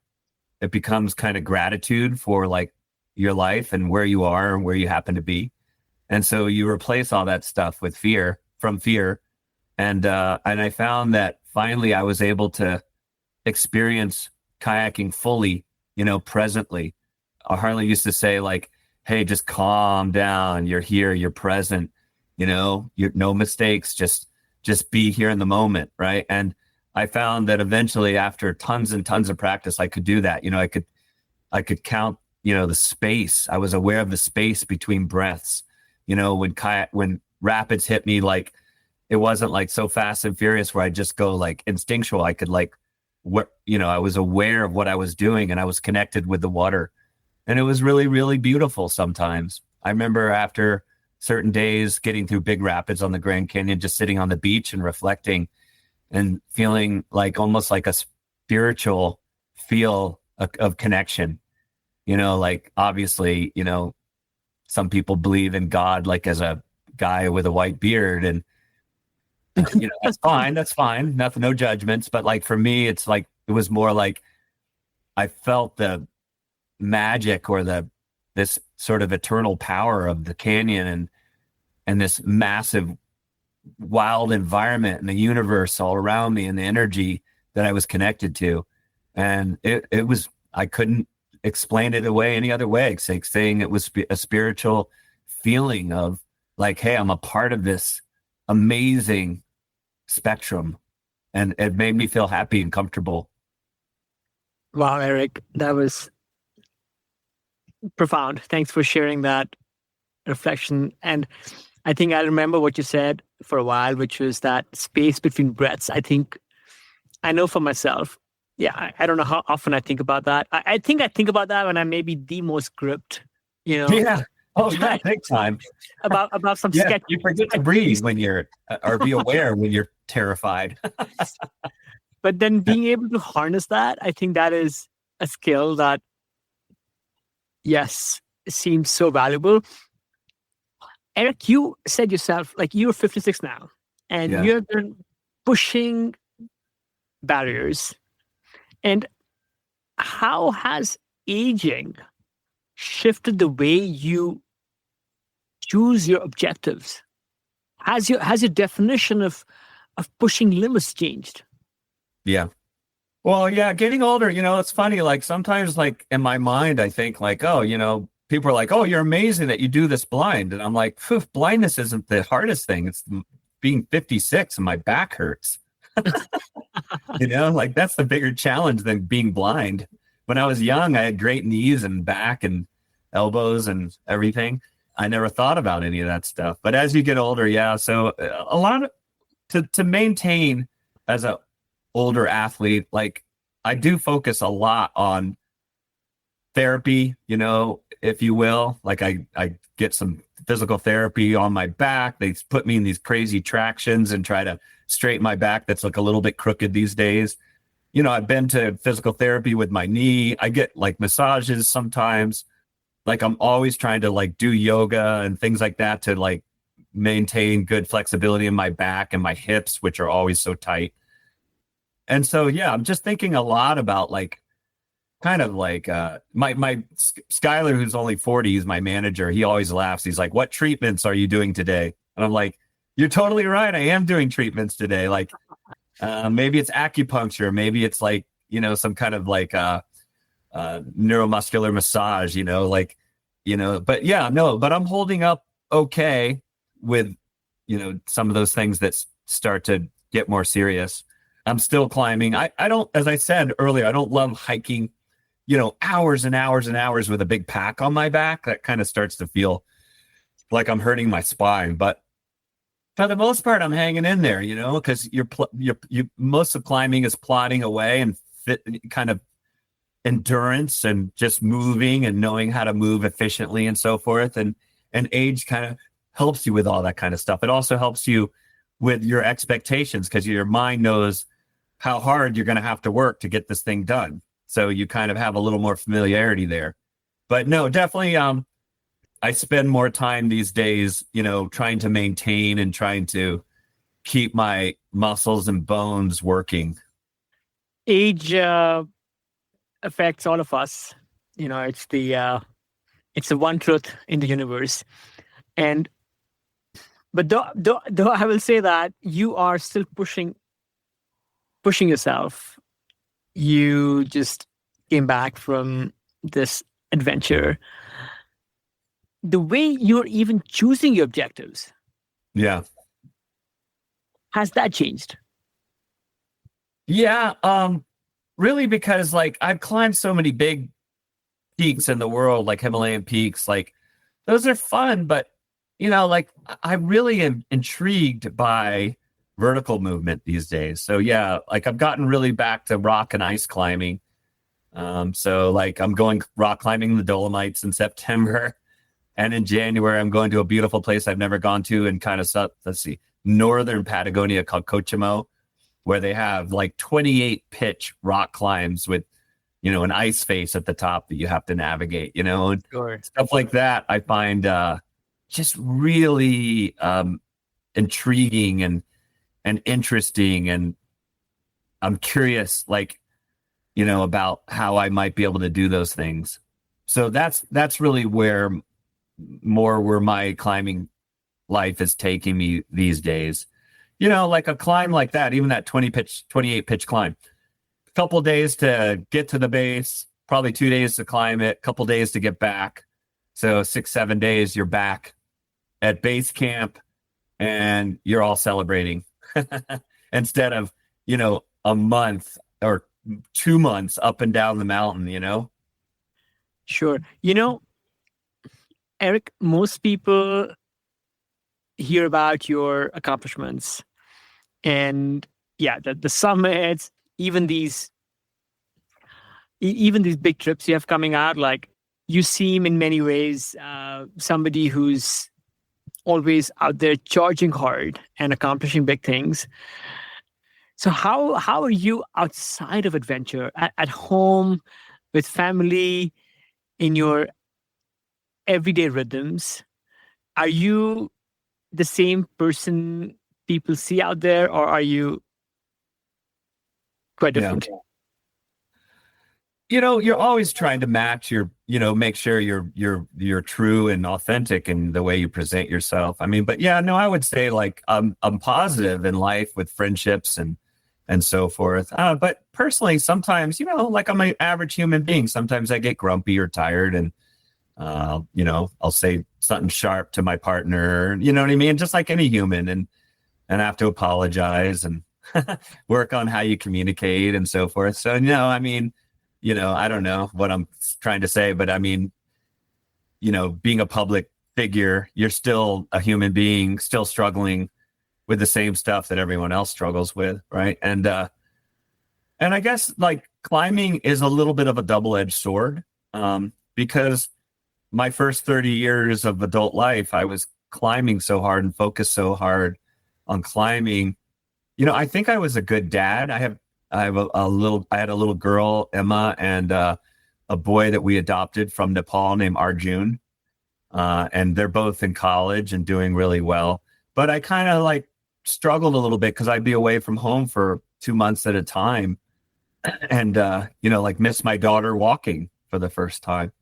It becomes kind of gratitude for like your life and where you are and where you happen to be. And so you replace all that stuff with fear. And I found that finally I was able to experience kayaking fully, presently. Harley used to say like, hey, just calm down. You're here, you're present, you're no mistakes, just be here in the moment. Right. And I found that eventually after tons and tons of practice, I could do that. I could count, the space. I was aware of the space between breaths, when rapids hit me, like it wasn't like so fast and furious where I just go like instinctual. I could like, I was aware of what I was doing and I was connected with the water, and it was really, really beautiful. Sometimes I remember after certain days getting through big rapids on the Grand Canyon, just sitting on the beach and reflecting and feeling like almost like a spiritual feel of connection, like obviously, some people believe in God, like as a guy with a white beard, and that's fine. That's fine. Nothing, no judgments. But like for me, it's like, it was more like I felt the magic or this sort of eternal power of the canyon and this massive wild environment and the universe all around me and the energy that I was connected to. And it was, I couldn't explain it away any other way, like saying it was a spiritual feeling of like, hey, I'm a part of this amazing spectrum, and it made me feel happy and comfortable. Wow, Erik, that was profound. Thanks for sharing that reflection. And I think I remember what you said for a while, which was that space between breaths. I think I know for myself. Yeah, I don't know how often I think about that. I think I think about that when I may be the most gripped, Yeah. Oh, yeah, big time. about some Yeah, sketch. you forget to breathe when you're, or be aware when you're terrified. But then being able to harness that, I think that is a skill that, yes, seems so valuable. Erik, you said yourself, like you're 56 now, and Yeah. you've been pushing barriers. And how has aging shifted the way you choose your objectives? Has your definition of pushing limits changed? Yeah. Well, yeah, getting older, it's funny. Like sometimes, like in my mind, I think like, oh, people are like, oh, you're amazing that you do this blind. And I'm like, phew, blindness isn't the hardest thing. It's being 56 and my back hurts. Like that's the bigger challenge than being blind. When I was young, I had great knees and back and elbows and everything. I never thought about any of that stuff. But as you get older, yeah. So a lot of to maintain as a older athlete, like I do focus a lot on therapy, if you will. Like I get some physical therapy on my back. They put me in these crazy tractions and try to straighten my back that's like a little bit crooked these days. I've been to physical therapy with my knee. I get like massages sometimes. Like I'm always trying to like do yoga and things like that to like maintain good flexibility in my back and my hips, which are always so tight. And so, yeah, I'm just thinking a lot about like, kind of like my Skylar, who's only 40, he's my manager. He always laughs. He's like, what treatments are you doing today? And I'm like, you're totally right. I am doing treatments today. Like maybe it's acupuncture. Maybe it's like, some kind of like neuromuscular massage, but yeah, no, but I'm holding up okay with, some of those things that start to get more serious. I'm still climbing. I don't, as I said earlier, I don't love hiking, hours and hours and hours with a big pack on my back. That kind of starts to feel like I'm hurting my spine. But for the most part, I'm hanging in there, because most of climbing is plodding away and kind of endurance and just moving and knowing how to move efficiently and so forth. And age kind of helps you with all that kind of stuff. It also helps you with your expectations because your mind knows how hard you're going to have to work to get this thing done. So you kind of have a little more familiarity there. But no, definitely I spend more time these days, trying to maintain and trying to keep my muscles and bones working. Age affects all of us. It's the one truth in the universe. But though I will say that you are still pushing yourself. You just came back from this adventure. The way you're even choosing your objectives. Yeah. Has that changed? Yeah. Really, because like I've climbed so many big peaks in the world, like Himalayan peaks, like those are fun, but like I really am intrigued by vertical movement these days. So yeah, like I've gotten really back to rock and ice climbing. So like I'm going rock climbing the Dolomites in September, and in January I'm going to a beautiful place I've never gone to in kind of northern Patagonia called Cochimo, where they have like 28 pitch rock climbs with an ice face at the top that you have to navigate, and Sure. Stuff like that. I find just really intriguing and interesting, and I'm curious, like, about how I might be able to do those things. So that's really where my climbing life is taking me these days. Like a climb like that, even that 28 pitch climb, a couple days to get to the base, probably 2 days to climb it, a couple days to get back. So 6-7 days, you're back at base camp and you're all celebrating instead of, a month or 2 months up and down the mountain, Sure. Erik, most people hear about your accomplishments and the summits, even these big trips you have coming out. Like you seem in many ways somebody who's always out there charging hard and accomplishing big things. So how are you outside of adventure, at home, with family, in your everyday rhythms? Are you the same person people see out there, or are you quite different? You're always trying to match your, make sure you're true and authentic in the way you present yourself. I mean, but yeah, no, I would say like I'm positive in life with friendships and and so forth. But personally, sometimes, like I'm an average human being. Sometimes I get grumpy or tired, and I'll say something sharp to my partner. You know what I mean? Just like any human, and have to apologize and work on how you communicate and so forth. So I don't know what I'm trying to say, but I mean, being a public figure, you're still a human being, still struggling with the same stuff that everyone else struggles with, right? And I guess like climbing is a little bit of a double-edged sword, because my first 30 years of adult life, I was climbing so hard and focused so hard on climbing. I think I was a good dad. I had a little girl, Emma, and a boy that we adopted from Nepal named Arjun. And they're both in college and doing really well. But I kind of like struggled a little bit because I'd be away from home for 2 months at a time, and like miss my daughter walking for the first time.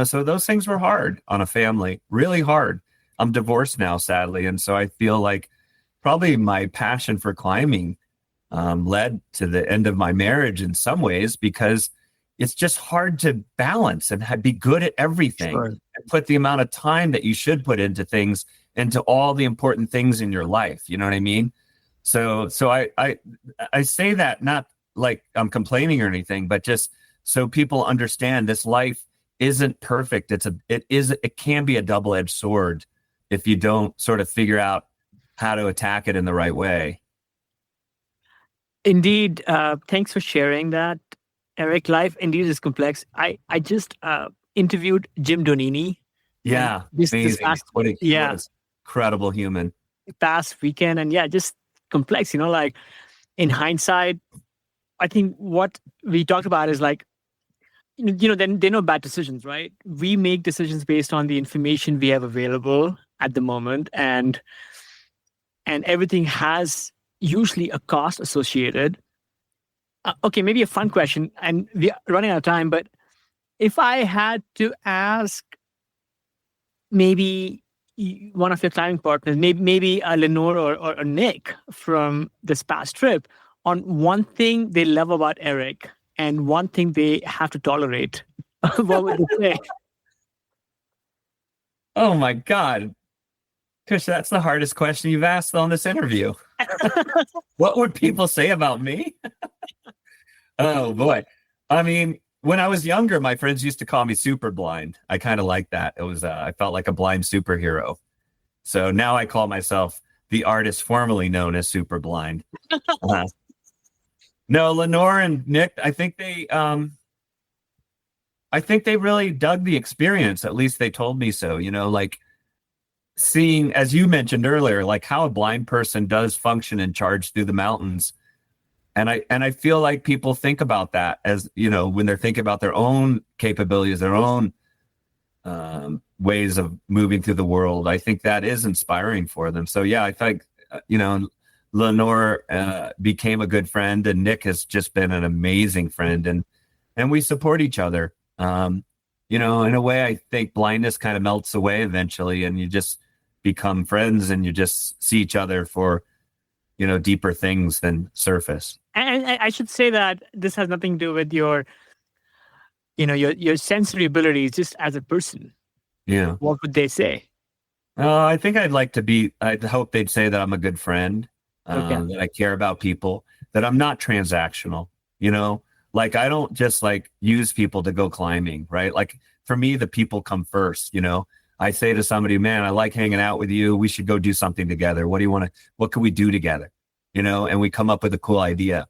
So those things were hard on a family, really hard. I'm divorced now, sadly, and so I feel like probably my passion for climbing led to the end of my marriage in some ways, because it's just hard to balance and be good at everything. Sure. And put the amount of time that you should put into things, into all the important things in your life. You know what I mean? So I say that not like I'm complaining or anything, but just so people understand this life isn't perfect. It can be a double-edged sword if you don't sort of figure out how to attack it in the right way. Indeed. Thanks for sharing that, Erik. Life indeed is complex. I just interviewed Jim Donini. Yeah, this amazing. What a incredible human. Past weekend, and just complex. Like in hindsight, I think what we talked about is like, then there are no bad decisions, right? We make decisions based on the information we have available at the moment, and everything has usually a cost associated. Okay, maybe a fun question, and we're running out of time, but if I had to ask maybe one of your climbing partners, maybe Lenore or Nick from this past trip, on one thing they love about Erik and one thing they have to tolerate, what would they say? Oh my God. Kush, that's the hardest question you've asked on this interview. What would people say about me? Oh boy. I mean, when I was younger, my friends used to call me super blind. I kind of like that. It was, I felt like a blind superhero. So now I call myself the artist formerly known as super blind. No, Lenore and Nick, I think they really dug the experience. At least they told me so, like seeing, as you mentioned earlier, like how a blind person does function and charge through the mountains. And I feel like people think about that as, when they're thinking about their own capabilities, their own ways of moving through the world. I think that is inspiring for them. So yeah, I think, Lenore became a good friend, and Nick has just been an amazing friend, and we support each other. In a way, I think blindness kind of melts away eventually, and you just become friends, and you just see each other for, deeper things than surface. And I should say that this has nothing to do with your sensory abilities, just as a person. Yeah. What would they say? I think I'd hope they'd say that I'm a good friend, that I care about people, that I'm not transactional, like I don't just like use people to go climbing, right? Like for me, the people come first, I say to somebody, man, I like hanging out with you. We should go do something together. What can we do together? And we come up with a cool idea.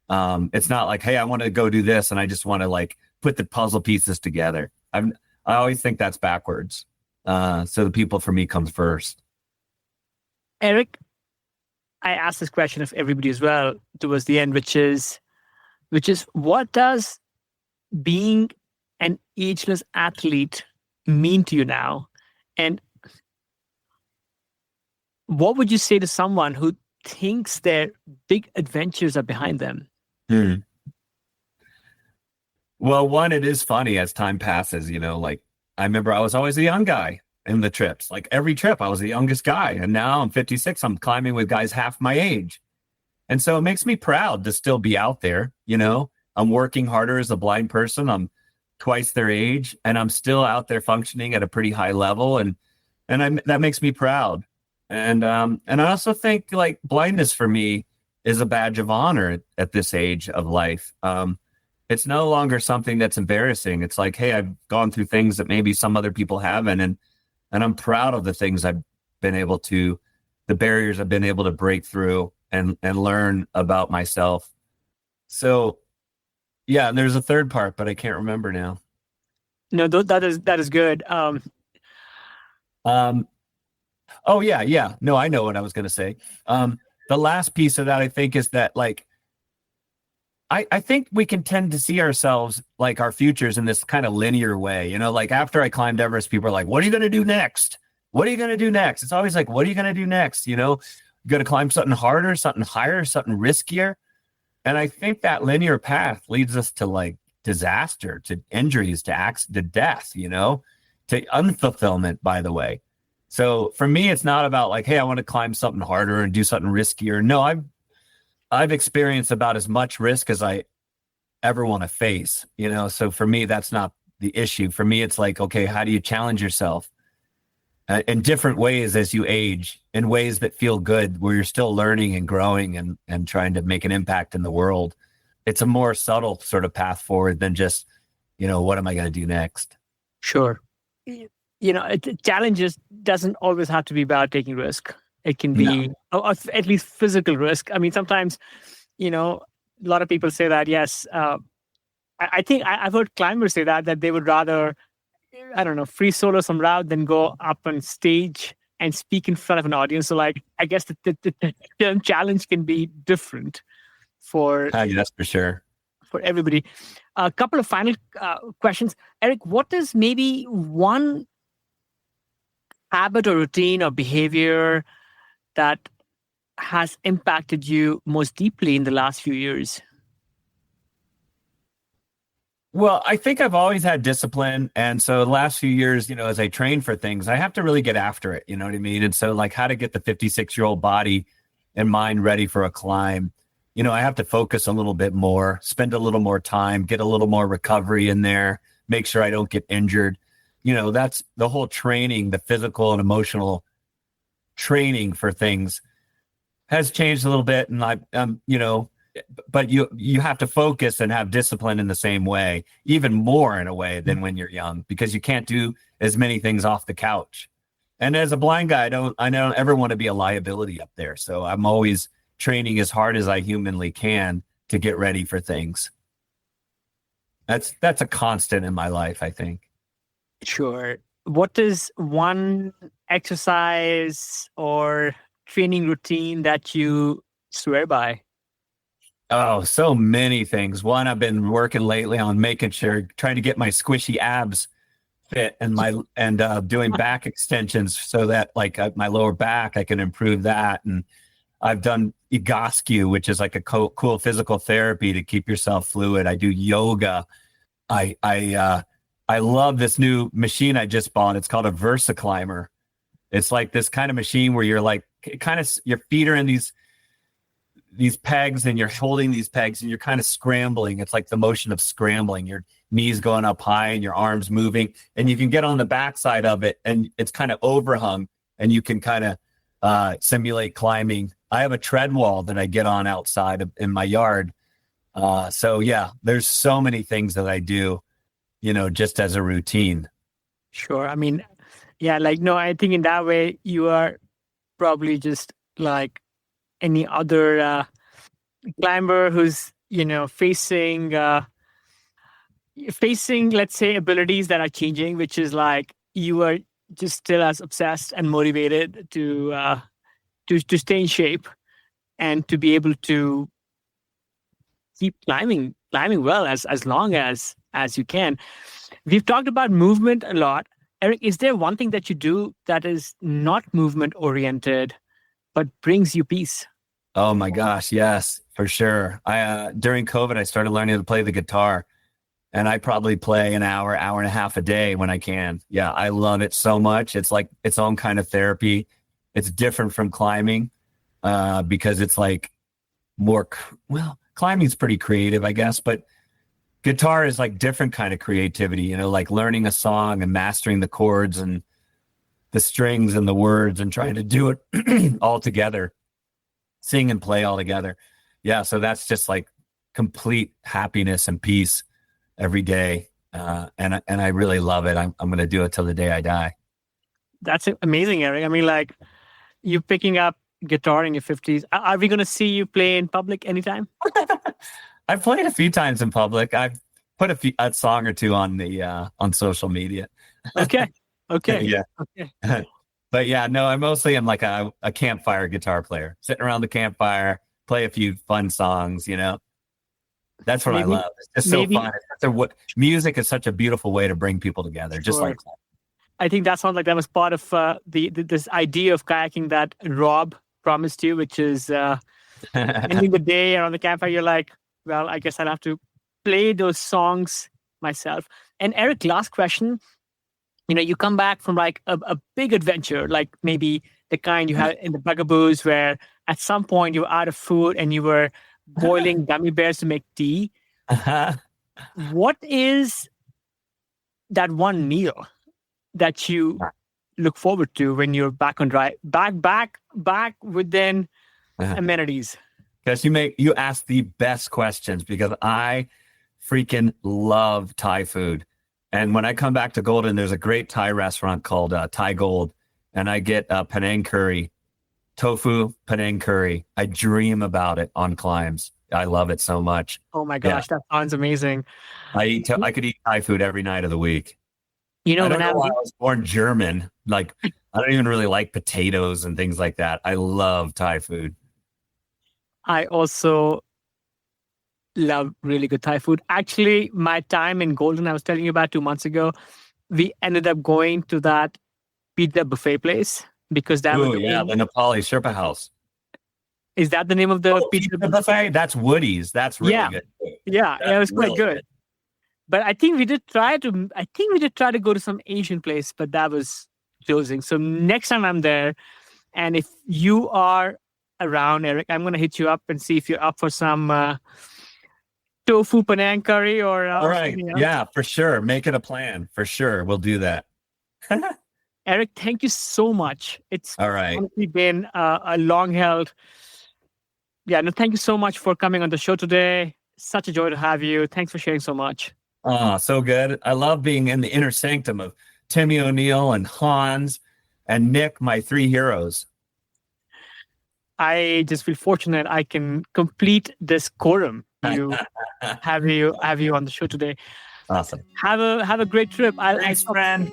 It's not like, hey, I want to go do this, and I just want to like put the puzzle pieces together. I always think that's backwards. So the people for me comes first. Erik, I asked this question of everybody as well towards the end, which is what does being an ageless athlete mean to you now? And what would you say to someone who thinks their big adventures are behind them? Well, one, it is funny as time passes, like I remember I was always the young guy in the trips. Like every trip, I was the youngest guy. And now I'm 56. I'm climbing with guys half my age. And so it makes me proud to still be out there. I'm working harder as a blind person. I'm twice their age, and I'm still out there functioning at a pretty high level. That makes me proud. And I also think like blindness for me is a badge of honor at this age of life. It's no longer something that's embarrassing. It's like, hey, I've gone through things that maybe some other people haven't, and I'm proud of the things I've been able to, the barriers I've been able to break through and learn about myself. So, yeah, and there's a third part, but I can't remember now. No, that is good. Oh yeah. No, I know what I was going to say. The last piece of that, I think, is that like, I think we can tend to see ourselves like our futures in this kind of linear way. Like after I climbed Everest, people are like, what are you going to do next? What are you going to do next? It's always like, what are you going to do next? You got to climb something harder, something higher, something riskier. And I think that linear path leads us to like disaster, to injuries, to accident, to death, to unfulfillment, by the way. So for me, it's not about like, hey, I want to climb something harder and do something riskier. No, I've experienced about as much risk as I ever want to face, So for me, that's not the issue. For me, it's like, okay, how do you challenge yourself in different ways as you age, in ways that feel good, where you're still learning and growing and trying to make an impact in the world. It's a more subtle sort of path forward than just, what am I going to do next? Sure. Challenges doesn't always have to be about taking risk. It can be or at least physical risk. I mean, sometimes, a lot of people say that, yes, I think I've heard climbers say that they would rather, I don't know, free solo some route than go up on stage and speak in front of an audience. So like, I guess the term challenge can be different for that's for sure. For everybody. A couple of final questions. Erik, what is maybe one habit or routine or behavior that has impacted you most deeply in the last few years? Well, I think I've always had discipline. And so the last few years, as I train for things, I have to really get after it. You know what I mean? And so like how to get the 56-year-old body and mind ready for a climb. I have to focus a little bit more, spend a little more time, get a little more recovery in there, make sure I don't get injured. That's the whole training, the physical and emotional training for things has changed a little bit. And but you have to focus and have discipline in the same way, even more in a way than when you're young, because you can't do as many things off the couch. And as a blind guy, I don't ever want to be a liability up there. So I'm always training as hard as I humanly can to get ready for things. That's a constant in my life, I think. Sure. What is one exercise or training routine that you swear by? Oh, so many things. One, I've been working lately on trying to get my squishy abs fit and doing back extensions so that like my lower back, I can improve that. And I've done Egoscue, which is like a cool physical therapy to keep yourself fluid. I do yoga. I love this new machine I just bought. It's called a VersaClimber. It's like this kind of machine where you're like, your feet are in these pegs and you're holding these pegs and you're kind of scrambling. It's like the motion of scrambling. Your knees going up high and your arms moving, and you can get on the backside of it and it's kind of overhung and you can kind of simulate climbing. I have a tread wall that I get on outside in my yard. So yeah, there's so many things that I do, just as a routine. Sure. I mean, yeah, I think in that way you are probably just like any other climber who's, facing, let's say, abilities that are changing, which is like you are just still as obsessed and motivated to stay in shape and to be able to keep climbing well as long as you can. We've talked about movement a lot. Erik, is there one thing that you do that is not movement oriented but brings you peace? Oh my gosh, yes, for sure. During COVID, I started learning to play the guitar, and I probably play an hour and a half a day when I can. Yeah, I love it so much. It's like its own kind of therapy. It's different from climbing because it's like climbing's pretty creative, I guess, but guitar is like different kind of creativity, you know, like learning a song and mastering the chords and the strings and the words and trying to do it all together, sing and play all together. Yeah. So that's just like complete happiness and peace every day. And I really love it. I'm going to do it till the day I die. That's amazing, Erik. I mean, like, you picking up guitar in your 50s. Are we going to see you play in public anytime? I've played a few times in public. I've put a song or two on the on social media. Okay. Yeah. Okay. But yeah, no, I mostly am like a campfire guitar player, sitting around the campfire, play a few fun songs, you know. That's what I love. It's just so fun. Music is such a beautiful way to bring people together, just like that. I think that sounds like that was part of this idea of kayaking that Rob promised you, which is ending the day around the campfire. You're like, well, I guess I'll have to play those songs myself. And Erik, last question. You know, you come back from like a big adventure, like maybe the kind you had in the Bugaboos, where at some point you were out of food and you were boiling gummy bears to make tea. What is that one meal that you look forward to when you're back on back within amenities? Because you ask the best questions, because I freaking love Thai food. And when I come back to Golden, there's a great Thai restaurant called Thai Gold, and I get Penang curry, tofu Penang curry. I dream about it on climbs. I love it so much. Oh my gosh, that sounds amazing. I could eat Thai food every night of the week. You know, I don't know why I was born German. Like, I don't even really like potatoes and things like that. I love Thai food. I also love really good Thai food. Actually, my time in Golden, I was telling you about 2 months ago, we ended up going to that pizza buffet place because that was the Nepali Sherpa House. Is that the name of the pizza buffet? That's Woody's. That's really good. Yeah, it was quite good. But I think we did try to go to some Asian place, but that was closing. So next time I'm there, and if you are around, Erik, I'm going to hit you up and see if you're up for some tofu Penang curry or all right. Yeah, for sure. Make it a plan. For sure. We'll do that. Erik, thank you so much. It's all right. honestly been a long held. Yeah, no, thank you so much for coming on the show today. Such a joy to have you. Thanks for sharing so much. Oh, so good. I love being in the inner sanctum of Timmy O'Neill and Hans and Nick, my three heroes. I just feel fortunate I can complete this quorum. Have you on the show today. Awesome. Have a great trip. Thanks, friend.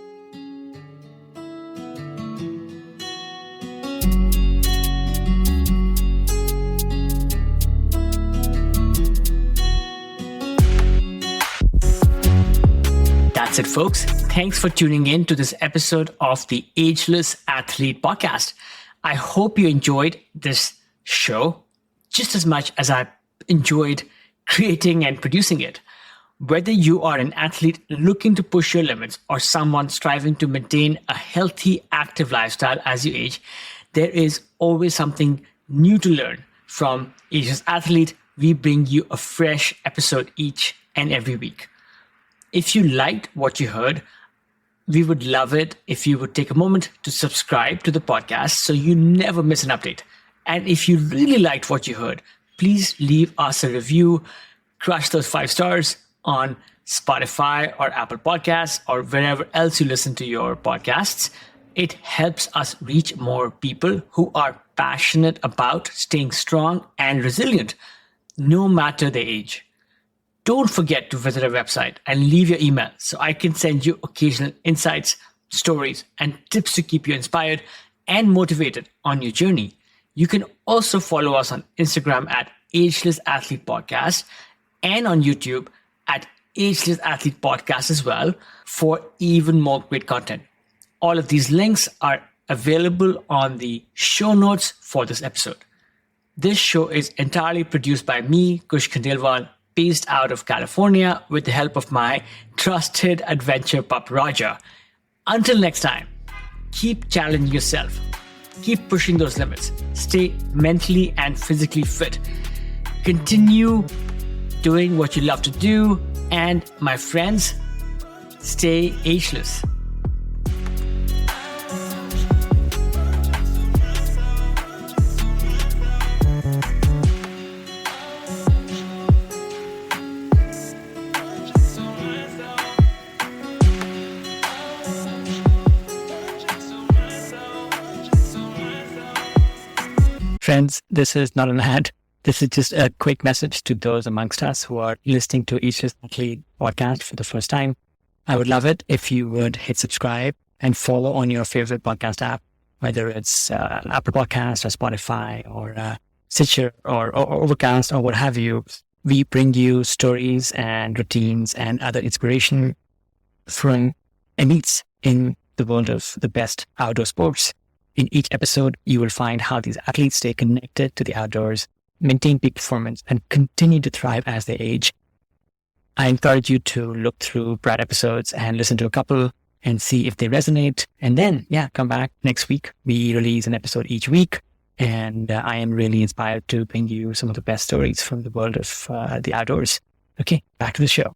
That's it, folks. Thanks for tuning in to this episode of the Ageless Athlete Podcast. I hope you enjoyed this show just as much as I enjoyed creating and producing it. Whether you are an athlete looking to push your limits or someone striving to maintain a healthy, active lifestyle as you age, there is always something new to learn. From Ageless Athlete, we bring you a fresh episode each and every week. If you liked what you heard, we would love it if you would take a moment to subscribe to the podcast so you never miss an update. And if you really liked what you heard, please leave us a review, crush those 5 stars on Spotify or Apple Podcasts or wherever else you listen to your podcasts. It helps us reach more people who are passionate about staying strong and resilient, no matter their age. Don't forget to visit our website and leave your email so I can send you occasional insights, stories, and tips to keep you inspired and motivated on your journey. You can also follow us on Instagram at Ageless Athlete Podcast and on YouTube at Ageless Athlete Podcast as well for even more great content. All of these links are available on the show notes for this episode. This show is entirely produced by me, Kush Khandelwal, based out of California with the help of my trusted adventure pup, Roger. Until next time, keep challenging yourself. Keep pushing those limits. Stay mentally and physically fit. Continue doing what you love to do. And my friends, stay ageless. Friends, this is not an ad. This is just a quick message to those amongst us who are listening to Ageless Athlete podcast for the first time. I would love it if you would hit subscribe and follow on your favorite podcast app, whether it's Apple Podcast or Spotify or Stitcher or Overcast or what have you. We bring you stories and routines and other inspiration from elites in the world of the best outdoor sports. In each episode, you will find how these athletes stay connected to the outdoors, maintain peak performance, and continue to thrive as they age. I encourage you to look through Brad episodes and listen to a couple and see if they resonate. And then, come back next week. We release an episode each week. And I am really inspired to bring you some of the best stories from the world of the outdoors. Okay, back to the show.